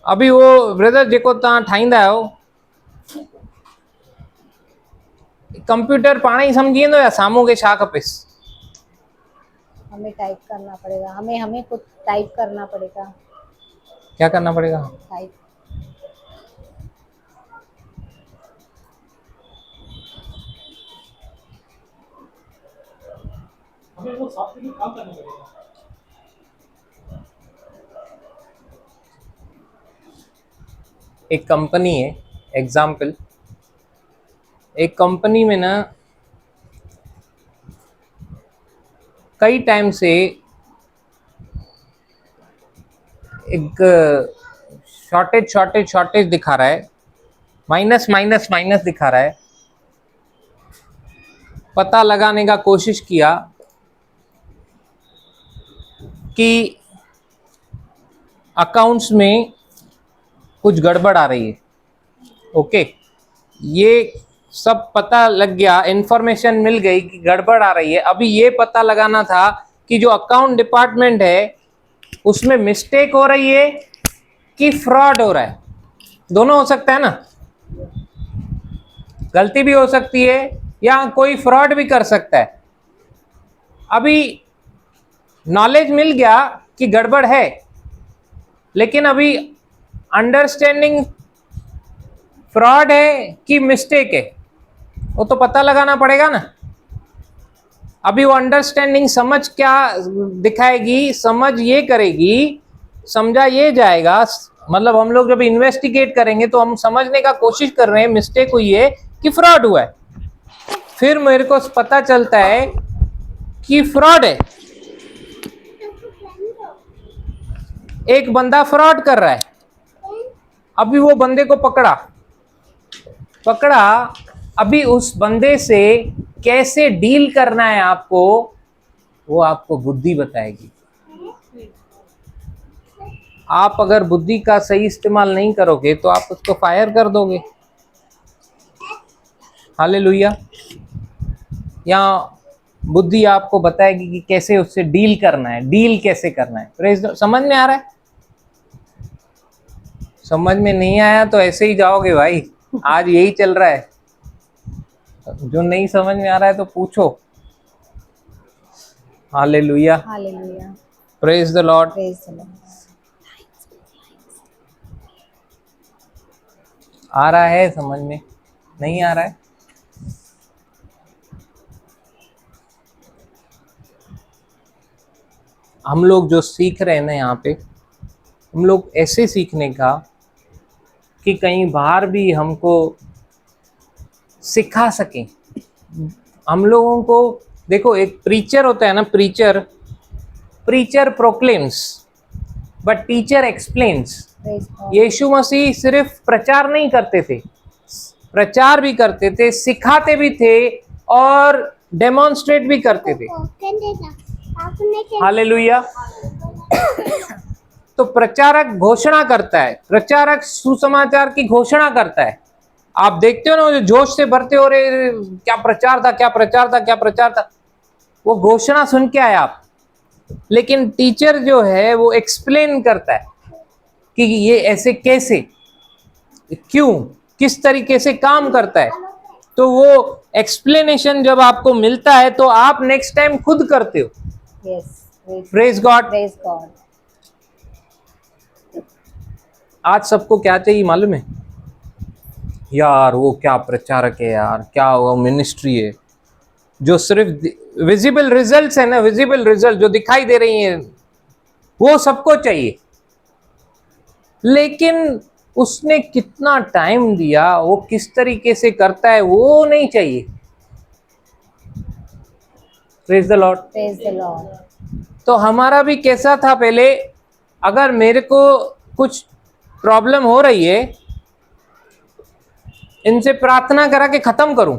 [SPEAKER 1] अभी वो ब्रदर जेको तव्हां ठाहींदा आहियो, कंप्यूटर पाण ही समझी वेंदो या साम्हूं खे छा खपेसि?
[SPEAKER 2] हमें टाइप करना पड़ेगा, हमें कुछ टाइप करना पड़ेगा।
[SPEAKER 1] क्या करना पड़ेगा?
[SPEAKER 2] टाइप।
[SPEAKER 4] हमें वो सॉफ्टवेयर में काम करना पड़ेगा।
[SPEAKER 1] एक कंपनी है, एग्जाम्पल, एक कंपनी में ना कई टाइम से एक शॉर्टेज दिखा रहा है, माइनस माइनस माइनस दिखा रहा है। पता लगाने का कोशिश किया कि अकाउंट्स में कुछ गड़बड़ आ रही है, ओके, ये सब पता लग गया, इंफॉर्मेशन मिल गई कि गड़बड़ आ रही है। अभी ये पता लगाना था कि जो अकाउंट डिपार्टमेंट है उसमें मिस्टेक हो रही है कि फ्रॉड हो रहा है। दोनों हो सकता है ना, गलती भी हो सकती है या कोई फ्रॉड भी कर सकता है। अभी नॉलेज मिल गया कि गड़बड़ है, लेकिन अभी अंडरस्टैंडिंग फ्रॉड है कि मिस्टेक है, वो तो पता लगाना पड़ेगा ना। अभी वो अंडरस्टैंडिंग समझ क्या दिखाएगी? समझ ये करेगी, समझा ये जाएगा, मतलब हम लोग जब इन्वेस्टिगेट करेंगे तो हम समझने का कोशिश कर रहे हैं मिस्टेक हुई है कि फ्रॉड हुआ है। फिर मेरे को पता चलता है कि फ्रॉड है, एक बंदा फ्रॉड कर रहा है। अभी वो बंदे को पकड़ा, अभी उस बंदे से कैसे डील करना है आपको, वो आपको बुद्धि बताएगी। आप अगर बुद्धि का सही इस्तेमाल नहीं करोगे तो आप उसको फायर कर दोगे। हालेलुया। या बुद्धि आपको बताएगी कि कैसे उससे डील करना है, डील कैसे करना है। प्रेज। समझ में आ रहा है? समझ में नहीं आया तो ऐसे ही जाओगे भाई, आज यही चल रहा है। जो नहीं समझ में आ रहा है तो पूछो। Hallelujah,
[SPEAKER 2] hallelujah,
[SPEAKER 1] praise the Lord.
[SPEAKER 2] Praise the Lord.
[SPEAKER 1] आ रहा है समझ में? नहीं आ रहा है? हम लोग जो सीख रहे हैं ना यहाँ पे, हम लोग ऐसे सीखने का कि कहीं बाहर भी हमको सिखा सकें। हम लोगों को देखो, एक प्रीचर होता है ना, preacher proclaims but teacher explains. यीशु मसीह सिर्फ प्रचार नहीं करते थे, प्रचार भी करते थे, सिखाते भी थे और डेमोन्स्ट्रेट भी करते थे। हालेलुया। तो प्रचारक घोषणा करता है, प्रचारक सुसमाचार की घोषणा करता है। आप देखते हो ना, जो जोश से भरते हो, रे क्या प्रचार था, क्या प्रचार था, क्या प्रचार था, वो घोषणा सुन के आए आप। लेकिन टीचर जो है वो एक्सप्लेन करता है कि ये ऐसे कैसे, क्यों, किस तरीके से काम करता है। तो वो एक्सप्लेनेशन जब आपको मिलता है तो आप नेक्स्ट टाइम खुद करते हो। Praise God,
[SPEAKER 2] praise God.
[SPEAKER 1] आज सबको क्या चाहिए मालूम है यार? वो क्या प्रचारक है यार, क्या वो मिनिस्ट्री है जो सिर्फ विजिबल रिजल्ट्स है ना, विजिबल रिजल्ट जो दिखाई दे रही हैं, वो सबको चाहिए, लेकिन उसने कितना टाइम दिया, वो किस तरीके से करता है, वो नहीं चाहिए। Praise the Lord.
[SPEAKER 2] Praise the Lord.
[SPEAKER 1] तो हमारा भी कैसा था पहले, अगर मेरे को कुछ प्रॉब्लम हो रही है, इनसे प्रार्थना करा के खत्म करूं,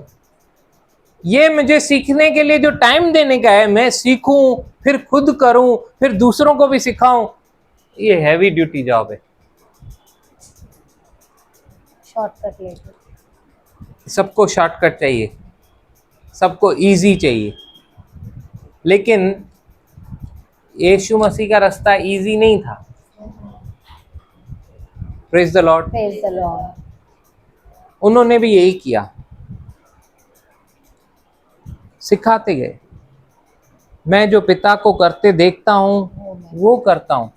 [SPEAKER 1] ये मुझे सीखने के लिए जो टाइम देने का है, मैं सीखूं, फिर खुद करूं, फिर दूसरों को भी सिखाऊं, ये हैवी ड्यूटी जॉब है।
[SPEAKER 2] शॉर्टकट लेके
[SPEAKER 1] सबको शॉर्टकट चाहिए, सबको इजी चाहिए, लेकिन यीशु मसीह का रास्ता इजी नहीं था। Praise the Lord.
[SPEAKER 2] Praise the Lord.
[SPEAKER 1] उन्होंने भी यही किया, सिखाते गए। मैं जो पिता को करते देखता हूं वो करता हूं।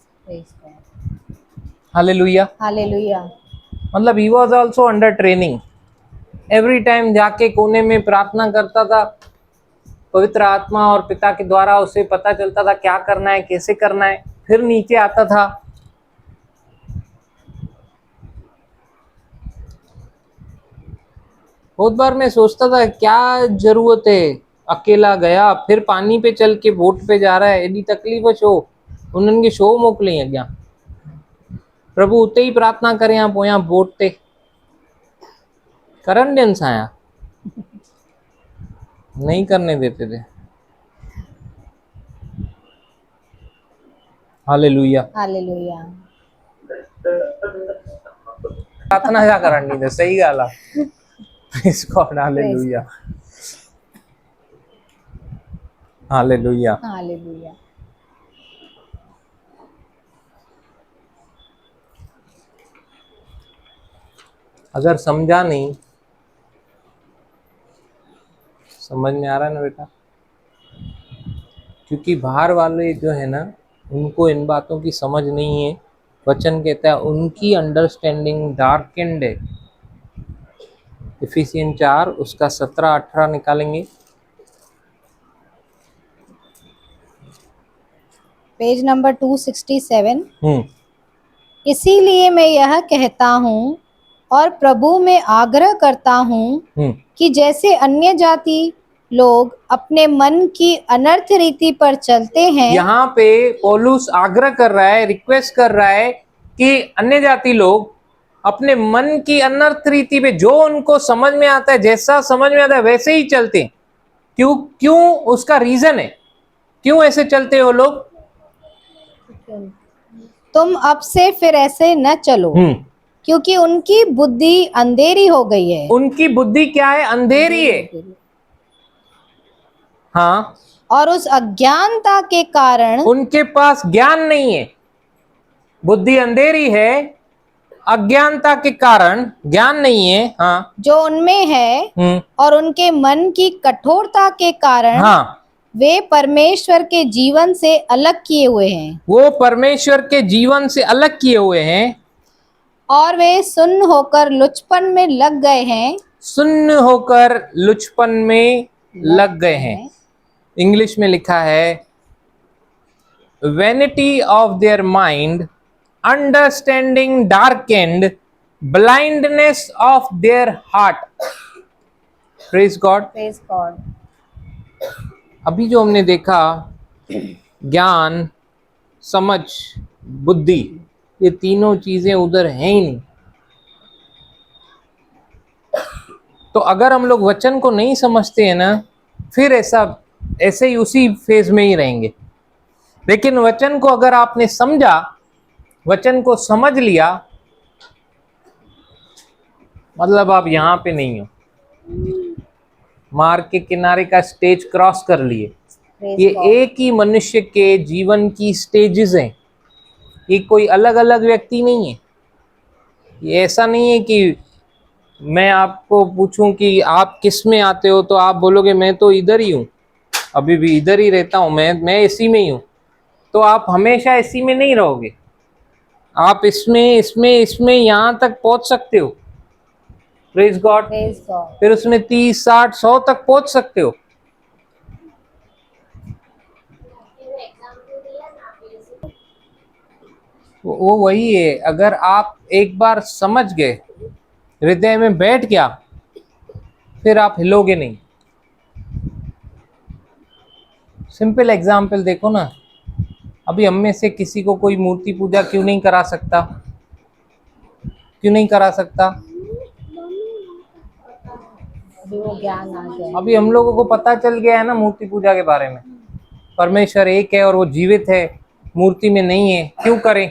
[SPEAKER 1] Hallelujah,
[SPEAKER 2] hallelujah.
[SPEAKER 1] मतलब he was also under training. Every time जाके कोने में प्रार्थना करता था, पवित्र आत्मा और पिता के द्वारा उसे पता चलता था क्या करना है, कैसे करना है, फिर नीचे आता था। बहुत बार मैं सोचता था क्या जरूरत है, अकेला गया, फिर पानी पे चल के बोट पे जा रहा है, एडी तकलीफ छो, उन्हनि खे छो मोकिलियईं अॻियां। प्रभु उते ही प्रार्थना करे या पोयां बोट ते करन ॾियनि सां, नहीं करने देते थे। Hallelujah,
[SPEAKER 2] hallelujah.
[SPEAKER 1] प्रार्थना छा करण ॾींदे, सही ॻाल्हि आहे। Praise God. Hallelujah, hallelujah.
[SPEAKER 2] Hallelujah.
[SPEAKER 1] अगर समझा नहीं, समझ में आ रहा है ना बेटा, क्योंकि बाहर वाले जो है ना, उनको इन बातों की समझ नहीं है। वचन कहता है उनकी अंडरस्टैंडिंग डार्केंड है। इफिसियन 4 उसका 17-18 निकालेंगे।
[SPEAKER 2] Page number 267। इसीलिए मैं यह कहता हूँ और प्रभु में आग्रह करता हूँ कि जैसे अन्य जाति लोग अपने मन की अनर्थ रीति पर चलते हैं।
[SPEAKER 1] यहाँ पे पौलुस आग्रह कर रहा है, रिक्वेस्ट कर रहा है कि अन्य जाति लोग अपने मन की अनर्थ रीति पे, जो उनको समझ में आता है, जैसा समझ में आता है वैसे ही चलते हैं। क्यों उसका रीजन है, क्यों ऐसे चलते हो लोग।
[SPEAKER 2] तुम अब से फिर ऐसे न चलो, क्योंकि उनकी बुद्धि अंधेरी हो गई है।
[SPEAKER 1] उनकी बुद्धि क्या है, अंधेरी है। हाँ,
[SPEAKER 2] और उस अज्ञानता के कारण
[SPEAKER 1] उनके पास ज्ञान नहीं है। बुद्धि अंधेरी है, अज्ञानता के कारण ज्ञान नहीं है। हाँ,
[SPEAKER 2] जो उनमें है, और उनके मन की कठोरता के कारण
[SPEAKER 1] हाँ,
[SPEAKER 2] वे परमेश्वर के जीवन से अलग किए हुए हैं।
[SPEAKER 1] वो परमेश्वर के जीवन से अलग किए हुए हैं,
[SPEAKER 2] और वे सुन्न होकर लुचपन में लग गए हैं।
[SPEAKER 1] सुन्न होकर लुचपन में लग गए हैं। इंग्लिश में लिखा है vanity of their mind, understanding darkened, blindness of their heart. Praise God.
[SPEAKER 2] Praise God.
[SPEAKER 1] अभी जो हमने देखा, ज्ञान, समझ, बुद्धि, ये तीनों चीजें उधर हैं ही नहीं। तो अगर हम लोग वचन को नहीं समझते हैं ना, फिर ऐसे ही उसी फेज में ही रहेंगे। लेकिन वचन को अगर आपने समझा, वचन को समझ लिया, मतलब आप यहाँ पे नहीं हो, मार्ग के किनारे का स्टेज क्रॉस कर लिए। ये एक ही मनुष्य के जीवन की स्टेजेस हैं, ये कोई अलग अलग व्यक्ति नहीं है। ये ऐसा नहीं है कि मैं आपको पूछूं कि आप किस में आते हो तो आप बोलोगे मैं तो इधर ही हूँ, अभी भी इधर ही रहता हूँ, मैं इसी में ही हूँ। तो आप हमेशा इसी में नहीं रहोगे, आप इसमें यहाँ तक पहुँच सकते हो। Praise God. फिर उसमें 30, 60, 100 तक पहुँच सकते हो। वो वही है, अगर आप एक बार समझ गए, हृदय में बैठ गया, फिर आप हिलोगे नहीं। सिंपल एग्जाम्पल देखो ना, अभी हम में से किसी को कोई मूर्ति पूजा क्यों नहीं करा सकता? क्यों नहीं करा सकता?
[SPEAKER 2] अभी वो ज्ञान आ गया।
[SPEAKER 1] अभी हम लोगों को पता चल गया है ना मूर्ति पूजा के बारे में। परमेश्वर एक है और वो जीवित है, मूर्ति में नहीं है, क्यों करें,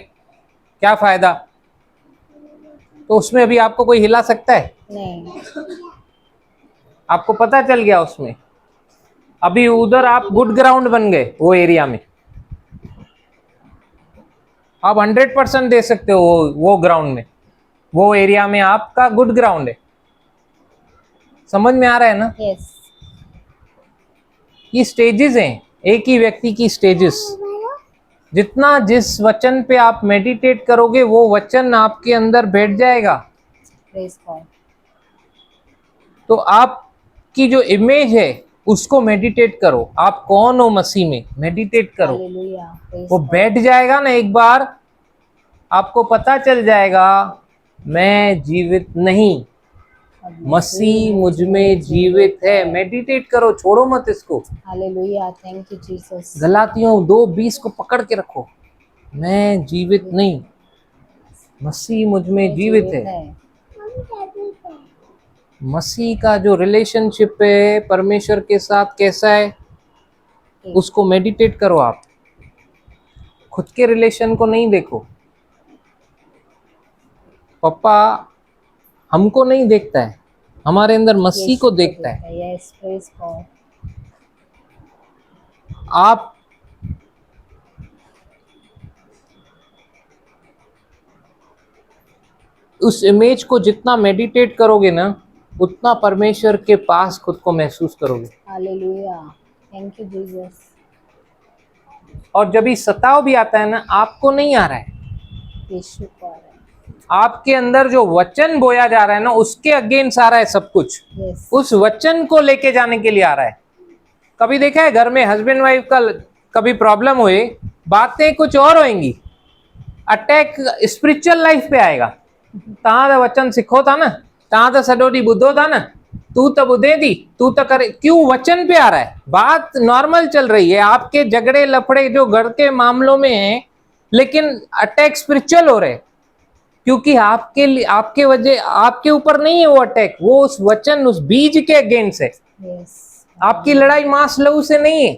[SPEAKER 1] क्या फायदा? तो उसमें अभी आपको कोई हिला सकता है?
[SPEAKER 2] नहीं।
[SPEAKER 1] आपको पता चल गया उसमें। अभी उधर आप गुड ग्राउंड बन गए, वो एरिया में आप 100% दे सकते हो। वो ग्राउंड में, वो एरिया में आपका गुड ग्राउंड है। समझ में आ रहा है ना?
[SPEAKER 2] यस।
[SPEAKER 1] ये स्टेजेस हैं, एक ही व्यक्ति की स्टेजेस। जितना जिस वचन पे आप मेडिटेट करोगे, वो वचन आपके अंदर बैठ जाएगा।
[SPEAKER 2] Praise God.
[SPEAKER 1] तो आपकी जो इमेज है उसको मेडिटेट करो। आप कौन हो मसीह में, मेडिटेट करो।
[SPEAKER 2] हालेलुया।
[SPEAKER 1] वो बैठ जाएगा ना, एक बार आपको पता चल जाएगा, मैं जीवित नहीं, मसीह मुझ में जीवित है। मेडिटेट करो, छोड़ो मत इसको।
[SPEAKER 2] हालेलुया। Thank you Jesus.
[SPEAKER 1] गलातियों 2:20 को पकड़ के रखो, मैं जीवित नहीं, मसीह मुझ में जीवित है। मसीह का जो रिलेशनशिप है परमेश्वर के साथ कैसा है, उसको मेडिटेट करो। आप खुद के रिलेशन को नहीं देखो। पापा हमको नहीं देखता है, हमारे अंदर मसीह को देखता है।
[SPEAKER 2] Yes, praise God.
[SPEAKER 1] आप उस इमेज को जितना मेडिटेट करोगे ना, उतना परमेश्वर के पास खुद को महसूस करोगे।
[SPEAKER 2] हालेलुया। Thank you Jesus.
[SPEAKER 1] और जब ये सताव भी आता है ना, आपको नहीं आ रहा है,
[SPEAKER 2] यीशु को आ रहा है।
[SPEAKER 1] आपके अंदर जो वचन बोया जा रहा है ना, उसके अगेंस्ट आ रहा है सब कुछ।
[SPEAKER 2] यस।
[SPEAKER 1] उस वचन को लेके जाने के लिए आ रहा है। कभी देखा है घर में हस्बैंड वाइफ का कभी प्रॉब्लम हुए, बातें कुछ और होंगी, अटैक स्पिरिचुअल लाइफ पे आएगा। तहां तो वचन सिखो था ना, तहां तो सॼो ॾींहुं ॿुधो था ना, तू तो ॿुधे थी, तू तो करे, क्यों वचन पे आ रहा है? बात नॉर्मल चल रही है, आपके झगड़े लफड़े जो घर के मामलों में है, लेकिन अटैक स्पिरिचुअल हो रहे, क्योंकि आपके लिए, आपके वजह, आपके ऊपर नहीं है वो अटैक, वो उस वचन, उस बीज के अगेंस्ट है।
[SPEAKER 2] यस।
[SPEAKER 1] आपकी लड़ाई मांस लहू से नहीं है।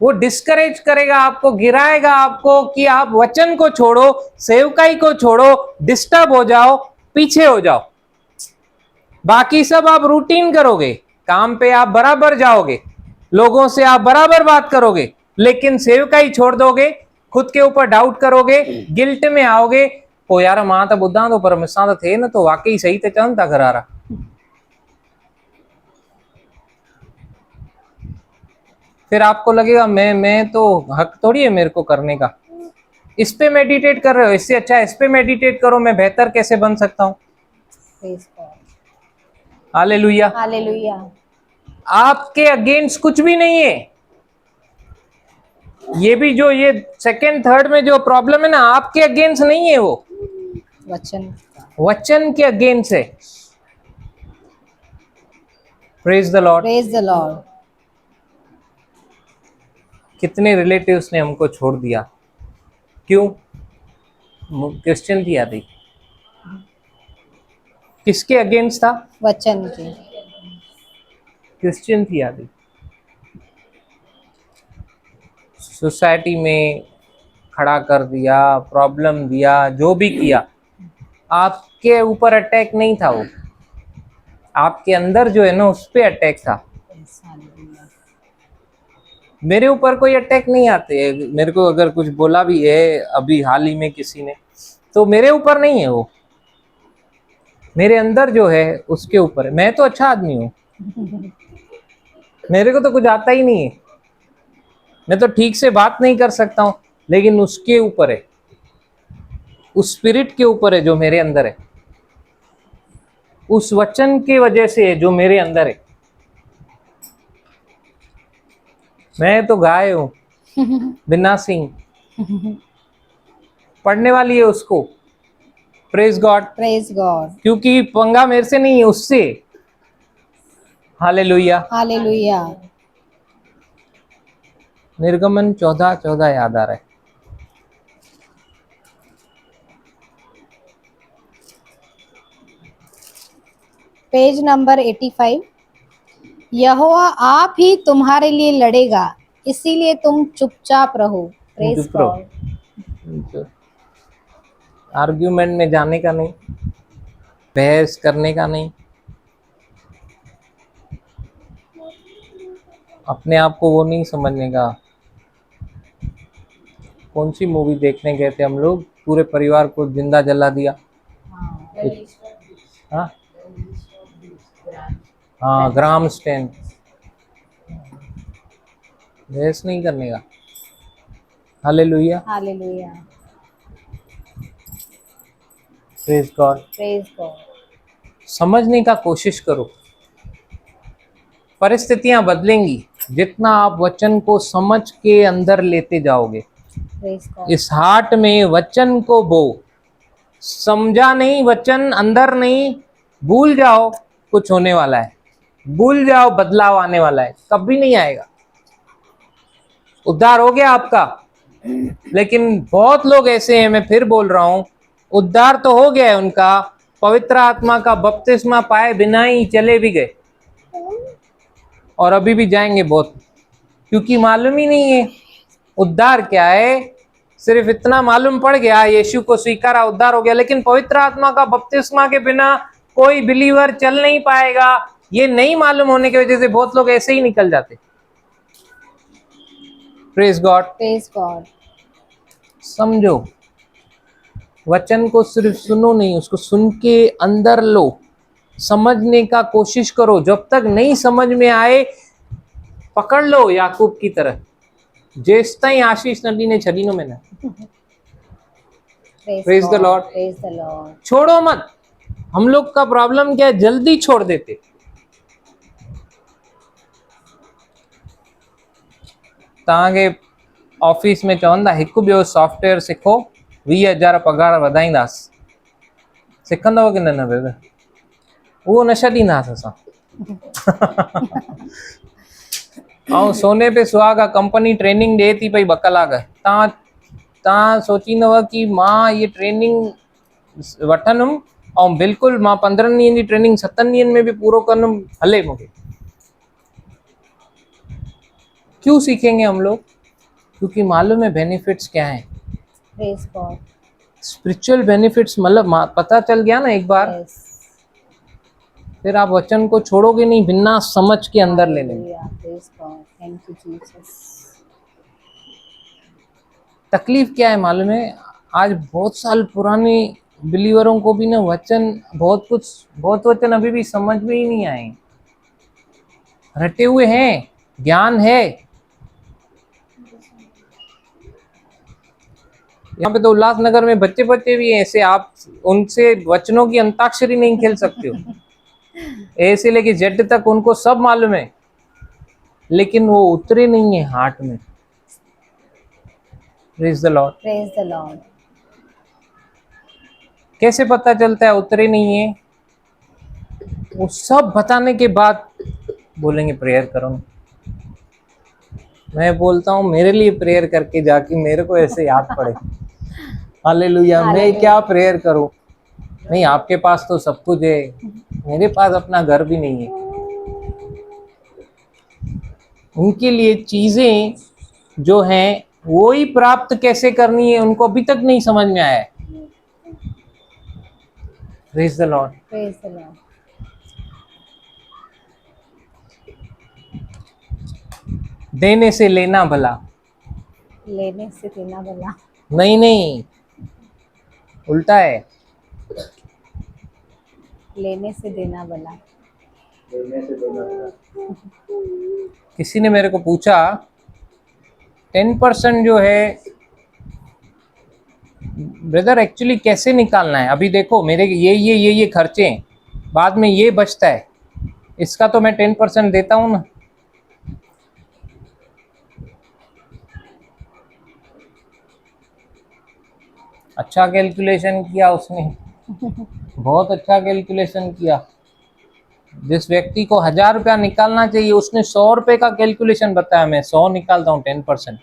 [SPEAKER 1] वो डिस्करेज करेगा आपको, गिराएगा आपको कि आप वचन को छोड़ो, सेवकाई को छोड़ो, डिस्टर्ब हो जाओ, पीछे हो जाओ। बाकी सब आप रूटीन करोगे, काम पे आप बराबर जाओगे, लोगों से आप बराबर बात करोगे, लेकिन सेवकाई छोड़ दोगे, खुद के ऊपर डाउट करोगे, गिल्ट में आओगे। ओ यार मां तो बुद्धा तो पर मिसां तो थे ना, तो वाकई सही तो चवन था घरारा। फिर आपको लगेगा मैं तो हक थोड़ी है मेरे को करने का। इस पे मेडिटेट कर रहे हो, इससे अच्छा इस पे मेडिटेट करो, मैं बेहतर कैसे बन सकता हूँ। हालेलुया।
[SPEAKER 2] हालेलुया।
[SPEAKER 1] आपके अगेंस्ट कुछ भी नहीं है। ये भी जो ये सेकंड थर्ड में जो प्रॉब्लम है ना, आपके अगेंस्ट नहीं है, वो वचन के अगेंस्ट है। Praise the Lord.
[SPEAKER 2] Praise the Lord.
[SPEAKER 1] कितने रिलेटिव्स ने हमको छोड़ दिया, क्यों? क्रिश्चियन थी आदि, किसके अगेंस्ट था?
[SPEAKER 2] वचन के।
[SPEAKER 1] क्रिश्चियन थी आदि, सोसाइटी में खड़ा कर दिया, प्रॉब्लम दिया, जो भी किया, आपके ऊपर अटैक नहीं था, वो आपके अंदर जो है ना, उस पे अटैक था। मेरे ऊपर कोई अटैक नहीं आते। मेरे को अगर कुछ बोला भी है अभी हाल ही में किसी ने, तो मेरे ऊपर नहीं है, वो मेरे अंदर जो है उसके ऊपर है। मैं तो अच्छा आदमी हूँ, मेरे को तो कुछ आता ही नहीं है, मैं तो ठीक से बात नहीं कर सकता हूँ, लेकिन उसके ऊपर है, उस स्पिरिट के ऊपर है जो मेरे अंदर है, उस वचन के वजह से है जो मेरे अंदर है। मैं तो गाय हूं, बिना सिंह, पढ़ने वाली है उसको। Praise God.
[SPEAKER 2] Praise God.
[SPEAKER 1] क्योंकि पंगा मेरे से नहीं है, उससे। हालेलुया।
[SPEAKER 2] हालेलुया।
[SPEAKER 1] निर्गमन 14:14 याद आ रहा है।
[SPEAKER 2] Page number 85। यहोवा आप ही तुम्हारे लिए लड़ेगा, इसीलिए तुम चुपचाप रहो। प्रेज
[SPEAKER 1] चुप रहो।
[SPEAKER 2] गॉड।
[SPEAKER 1] आर्ग्यूमेंट में जाने का नहीं, बहस करने का नहीं, अपने आप को वो नहीं समझने का। कौन सी मूवी देखने गए थे हम लोग, पूरे परिवार को जिंदा जला दिया। हाँ हाँ, ग्राम स्टैंड। बहस नहीं करने का। Hallelujah.
[SPEAKER 2] Hallelujah.
[SPEAKER 1] Praise God.
[SPEAKER 2] Praise God.
[SPEAKER 1] समझने का कोशिश करो। परिस्थितियां बदलेंगी जितना आप वचन को समझ के अंदर लेते जाओगे।
[SPEAKER 2] Praise God.
[SPEAKER 1] इस हार्ट में वचन को बो। समझा नहीं, वचन अंदर नहीं, भूल जाओ कुछ होने वाला है, भूल जाओ बदलाव आने वाला है। कभी नहीं आएगा। उद्धार हो गया आपका, लेकिन बहुत लोग ऐसे हैं, मैं फिर बोल रहा हूं, उद्धार तो हो गया है उनका, पवित्र आत्मा का बपतिस्मा पाए बिना ही चले भी गए और अभी भी जाएंगे बहुत, क्योंकि मालूम ही नहीं है उद्धार क्या है। सिर्फ इतना मालूम पड़ गया, यीशु को स्वीकारा, उद्धार हो गया, लेकिन पवित्र आत्मा का बपतिस्मा के बिना कोई बिलीवर चल नहीं पाएगा। ये नहीं मालूम होने की वजह से बहुत लोग ऐसे ही निकल जाते। Praise God.
[SPEAKER 2] Praise God.
[SPEAKER 1] समझो, वचन को सिर्फ सुनो नहीं, उसको सुन के अंदर लो, समझने का कोशिश करो। जब तक नहीं समझ में आए पकड़ लो याकूब की तरह, जेस ताई आशीष नदी ने छड़ीनो में ना। Praise the Lord.
[SPEAKER 2] Praise the Lord.
[SPEAKER 1] छोड़ो मत। हम लोग का प्रॉब्लम क्या है, जल्दी छोड़ देते। तव्हांखे ऑफिस में चवंदा हिकु ॿियो सॉफ्टवेयर सिखो, 20,000 पगार वधाईंदासीं, सिखंदव कि न भेण? उहो न छॾींदासीं असां। ऐं सोने पे सुहागा कंपनी ट्रेनिंग ॾे थी पई 2 कलाक। तव्हां सोचींदव कि मां ये ट्रेनिंग वठंदुमि ऐं बिल्कुलु मां 15 ॾींहंनि जी ट्रेनिंग 7 ॾींहंनि में भी पूरो कंदुमि, हले मूंखे। क्यों सीखेंगे हम लोग? क्योंकि मालूम है बेनिफिट्स क्या हैं।
[SPEAKER 2] Praise God.
[SPEAKER 1] स्पिरिचुअल बेनिफिट्स, मतलब पता चल गया ना एक बार, फिर आप वचन को छोड़ोगे नहीं बिना समझ के अंदर लेने में।
[SPEAKER 2] Praise God. Thank you Jesus.
[SPEAKER 1] तकलीफ क्या है मालूम है, आज बहुत साल पुराने बिलीवरों को भी ना वचन, बहुत वचन अभी भी समझ में ही नहीं आए। रटे हुए हैं, ज्ञान है। यहाँ पे तो उल्लासनगर में बच्चे भी ऐसे, आप उनसे वचनों की अंताक्षरी नहीं खेल सकते हो। ऐसे लेके जेड तक उनको सब मालूम है, लेकिन वो उतरे नहीं है हार्ट में। Praise the Lord.
[SPEAKER 2] Praise the Lord.
[SPEAKER 1] कैसे पता चलता है उतरे नहीं है? वो सब बताने के बाद बोलेंगे प्रेयर करो। मैं बोलता हूँ मेरे लिए प्रेयर करके जाके मेरे को ऐसे याद पड़े। हालेलुया। मैं क्या प्रेयर करूं? नहीं, आपके पास तो सब कुछ है, मेरे पास अपना घर भी नहीं है। उनके लिए चीजें जो हैं वो ही प्राप्त कैसे करनी है उनको अभी तक नहीं समझ में आया है। Praise the Lord.
[SPEAKER 2] Praise the Lord.
[SPEAKER 1] देने से लेना भला।
[SPEAKER 2] लेने से देना भला।
[SPEAKER 1] नहीं, उल्टा है।
[SPEAKER 2] लेने से देना भला।
[SPEAKER 3] देने से देना भला।
[SPEAKER 1] किसी ने मेरे को पूछा 10% जो है ब्रदर एक्चुअली कैसे निकालना है? अभी देखो मेरे ये खर्चे हैं, बाद में ये बचता है, इसका तो मैं 10% देता हूँ ना। अच्छा कैलकुलेशन किया उसने, बहुत अच्छा कैलकुलेशन किया। जिस व्यक्ति को 1000 रुपया निकालना चाहिए उसने 100 रुपए का कैलकुलेशन बताया, मैं 100 निकालता हूँ 10%।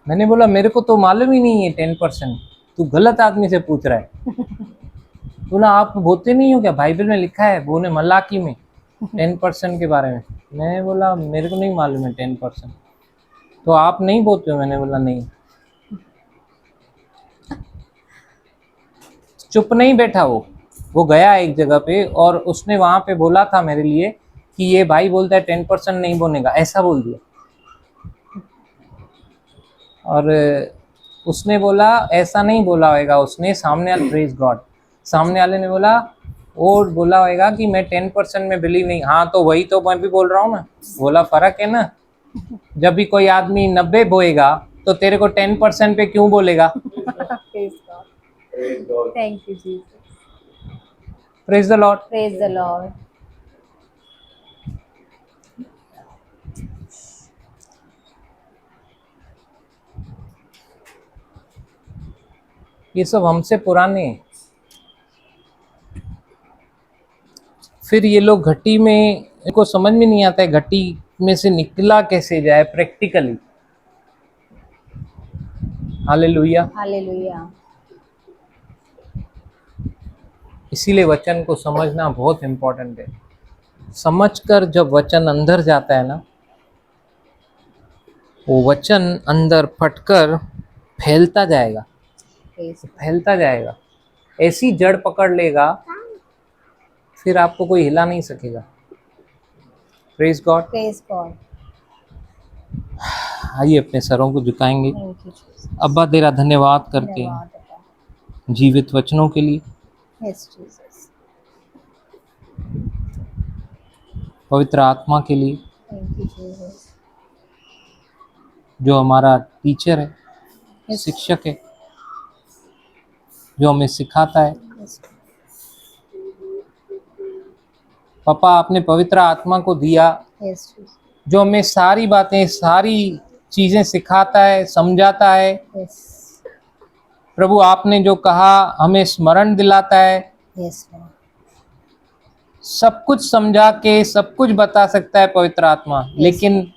[SPEAKER 1] मैंने बोला मेरे को तो मालूम ही नहीं है 10%, तू गलत आदमी से पूछ रहा है। बोला आप बोलते नहीं हो क्या, बाइबल में लिखा है, वो ने मलाकी में 10% के बारे में। मैं बोला मेरे को नहीं मालूम है 10%, तो आप नहीं बोलते हो? मैंने बोला नहीं। चुप नहीं बैठा वो गया एक जगह पे और उसने वहां पे बोला था मेरे लिए कि ये भाई बोलता है 10% नहीं बोलेगा, ऐसा बोल दिया। और उसने बोला ऐसा नहीं बोला होगा उसने, सामने वाले, प्रेज गॉड, सामने वाले ने बोला, और बोला होगा कि मैं 10% में बिलीव नहीं। हाँ तो वही तो मैं भी बोल रहा हूँ ना, बोला फर्क है ना। जब भी कोई आदमी 90 बोएगा तो तेरे को 10% पे क्यों बोलेगा?
[SPEAKER 2] Thank you Jesus,
[SPEAKER 1] praise the Lord.
[SPEAKER 2] Praise the Lord.
[SPEAKER 1] ये सब हमसे पुराने हैं। फिर ये लोग घटी में, इनको समझ में नहीं आता है घटी में से निकला कैसे जाए प्रैक्टिकली। Hallelujah,
[SPEAKER 2] hallelujah.
[SPEAKER 1] इसीलिए वचन को समझना बहुत इम्पोर्टेंट है। समझकर जब वचन अंदर जाता है ना, वो वचन अंदर फटकर फैलता जाएगा, फैलता जाएगा, ऐसी जड़ पकड़ लेगा फिर आपको कोई हिला नहीं सकेगा। Praise God,
[SPEAKER 2] praise God.
[SPEAKER 1] आइए अपने सरों को झुकाएंगे।
[SPEAKER 2] थैंक यू जीसस,
[SPEAKER 1] अब्बा तेरा धन्यवाद करते हैं
[SPEAKER 2] धन्यवाद अब्बा।
[SPEAKER 1] जीवित वचनों के लिए,
[SPEAKER 2] यस जीसस,
[SPEAKER 1] पवित्र आत्मा के लिए
[SPEAKER 2] थैंक यू जीसस।
[SPEAKER 1] जो हमारा टीचर है,
[SPEAKER 2] Yes.
[SPEAKER 1] शिक्षक है, जो हमें सिखाता है।
[SPEAKER 2] Yes.
[SPEAKER 1] पापा आपने पवित्र आत्मा को दिया
[SPEAKER 2] Yes, Jesus.
[SPEAKER 1] जो हमें सारी बातें, सारी चीजें सिखाता है, समझाता है।
[SPEAKER 2] Yes.
[SPEAKER 1] प्रभु आपने जो कहा हमें स्मरण दिलाता है।
[SPEAKER 2] Yes, Lord.
[SPEAKER 1] सब कुछ समझा के सब कुछ बता सकता है पवित्र आत्मा,
[SPEAKER 2] Yes.
[SPEAKER 1] लेकिन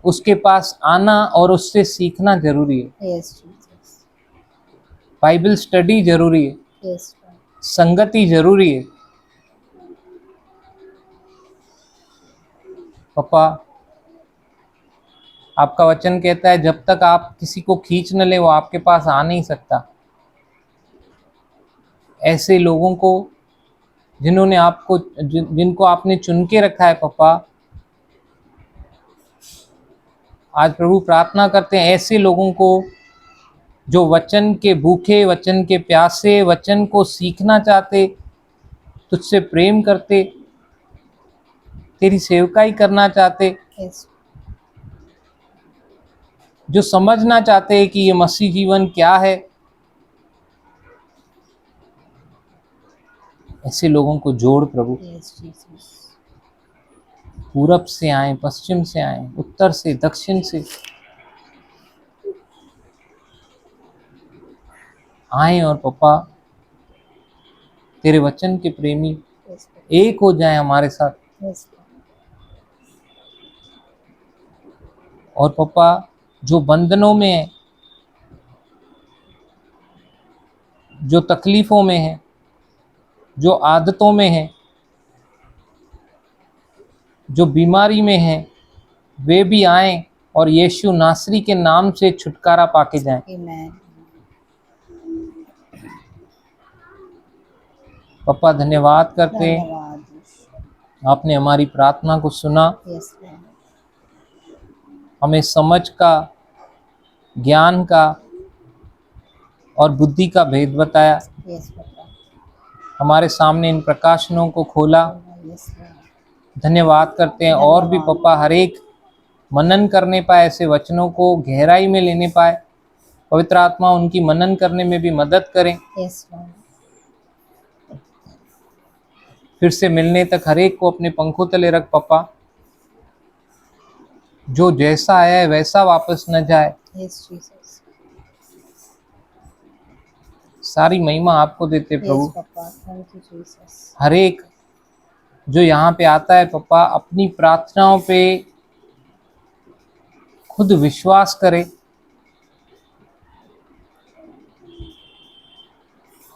[SPEAKER 1] उसके पास आना और उससे सीखना जरूरी है।
[SPEAKER 2] Yes, Jesus.
[SPEAKER 1] बाइबल स्टडी जरूरी है,
[SPEAKER 2] Yes, Lord.
[SPEAKER 1] संगति जरूरी है। पापा आपका वचन कहता है जब तक आप किसी को खींच न ले वो आपके पास आ नहीं सकता। ऐसे लोगों को जिन्होंने आपको जिनको आपने चुन के रखा है पापा, आज प्रभु प्रार्थना करते हैं ऐसे लोगों को जो वचन के भूखे, वचन के प्यासे, वचन को सीखना चाहते, तुझसे प्रेम करते, तेरी सेवकाई करना चाहते,
[SPEAKER 2] Yes.
[SPEAKER 1] जो समझना चाहते हैं कि ये मसीह जीवन क्या है। ऐसे लोगों को जोड़ प्रभु।
[SPEAKER 2] Yes, Jesus.
[SPEAKER 1] पूरब से आए, पश्चिम से आए, उत्तर से, दक्षिण से आए और पापा तेरे वचन के प्रेमी
[SPEAKER 2] Yes,
[SPEAKER 1] एक हो जाए हमारे साथ।
[SPEAKER 2] yes,
[SPEAKER 1] और पापा जो बंधनों में है, जो तकलीफों में है, जो आदतों में है, जो बीमारी में है, वे भी आएं और यीशु नासरी के नाम से छुटकारा पाके जाएं।
[SPEAKER 2] Amen.
[SPEAKER 1] पापा धन्यवाद करते हैं,
[SPEAKER 2] धन्यवाद।
[SPEAKER 1] आपने हमारी प्रार्थना को सुना,
[SPEAKER 2] Yes, Lord.
[SPEAKER 1] हमें समझ का, ज्ञान का और बुद्धि का भेद बताया,
[SPEAKER 2] Yes, Papa.
[SPEAKER 1] हमारे सामने इन प्रकाशनों को खोला।
[SPEAKER 2] Yes, Lord.
[SPEAKER 1] धन्यवाद करते हैं और भी पापा हर एक मनन करने पाए, ऐसे वचनों को गहराई में लेने पाए। पवित्र आत्मा उनकी मनन करने में भी मदद करें।
[SPEAKER 2] Yes, Lord.
[SPEAKER 1] फिर से मिलने तक हर एक को अपने पंखों तले रख पापा, जो जैसा आया है वैसा वापस न जाए,
[SPEAKER 2] Yes, Jesus.
[SPEAKER 1] सारी महिमा आपको देते
[SPEAKER 2] Yes,
[SPEAKER 1] Prabhu.
[SPEAKER 2] Papa. Thank you, Jesus.
[SPEAKER 1] हर एक जो यहाँ पे आता है पप्पा, अपनी प्रार्थनाओं पे खुद विश्वास करे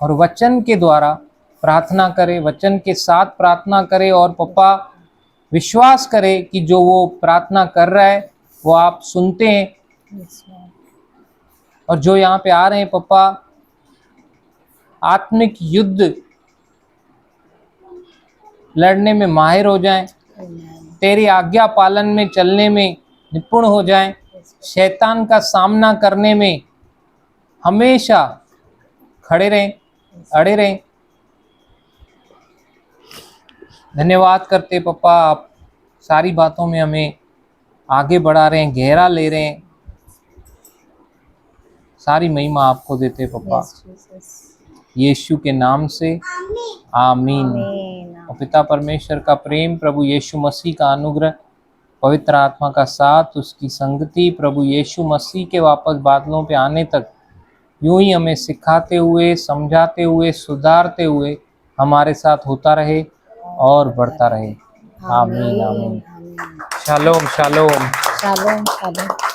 [SPEAKER 1] और वचन के द्वारा प्रार्थना करे, वचन के साथ प्रार्थना करे और पप्पा विश्वास करे कि जो वो प्रार्थना कर रहा है वो आप सुनते हैं।
[SPEAKER 2] Yes, Lord.
[SPEAKER 1] और जो यहाँ पे आ रहे हैं पप्पा, आत्मिक युद्ध लड़ने में माहिर हो जाएं,
[SPEAKER 2] Amen.
[SPEAKER 1] तेरी आज्ञा पालन में चलने में निपुण हो जाएं, शैतान का सामना करने में हमेशा खड़े रहें, अड़े रहें। धन्यवाद करते पप्पा, आप सारी बातों में हमें आगे बढ़ा रहे हैं, गहरा ले रहे हैं। सारी महिमा आपको देते पप्पा।
[SPEAKER 2] Yes, Jesus.
[SPEAKER 1] यीशु के नाम से आमीन।
[SPEAKER 2] Amen.
[SPEAKER 1] और पिता परमेश्वर का प्रेम, प्रभु यीशु मसीह का अनुग्रह, पवित्र आत्मा का साथ, उसकी संगति, प्रभु यीशु मसीह के वापस बादलों पे आने तक यूं ही हमें सिखाते हुए, समझाते हुए, सुधारते हुए हमारे साथ होता रहे और बढ़ता रहे। आमीन आमीन।
[SPEAKER 2] Amen.
[SPEAKER 1] Shalom shalom.
[SPEAKER 2] Shalom, shalom.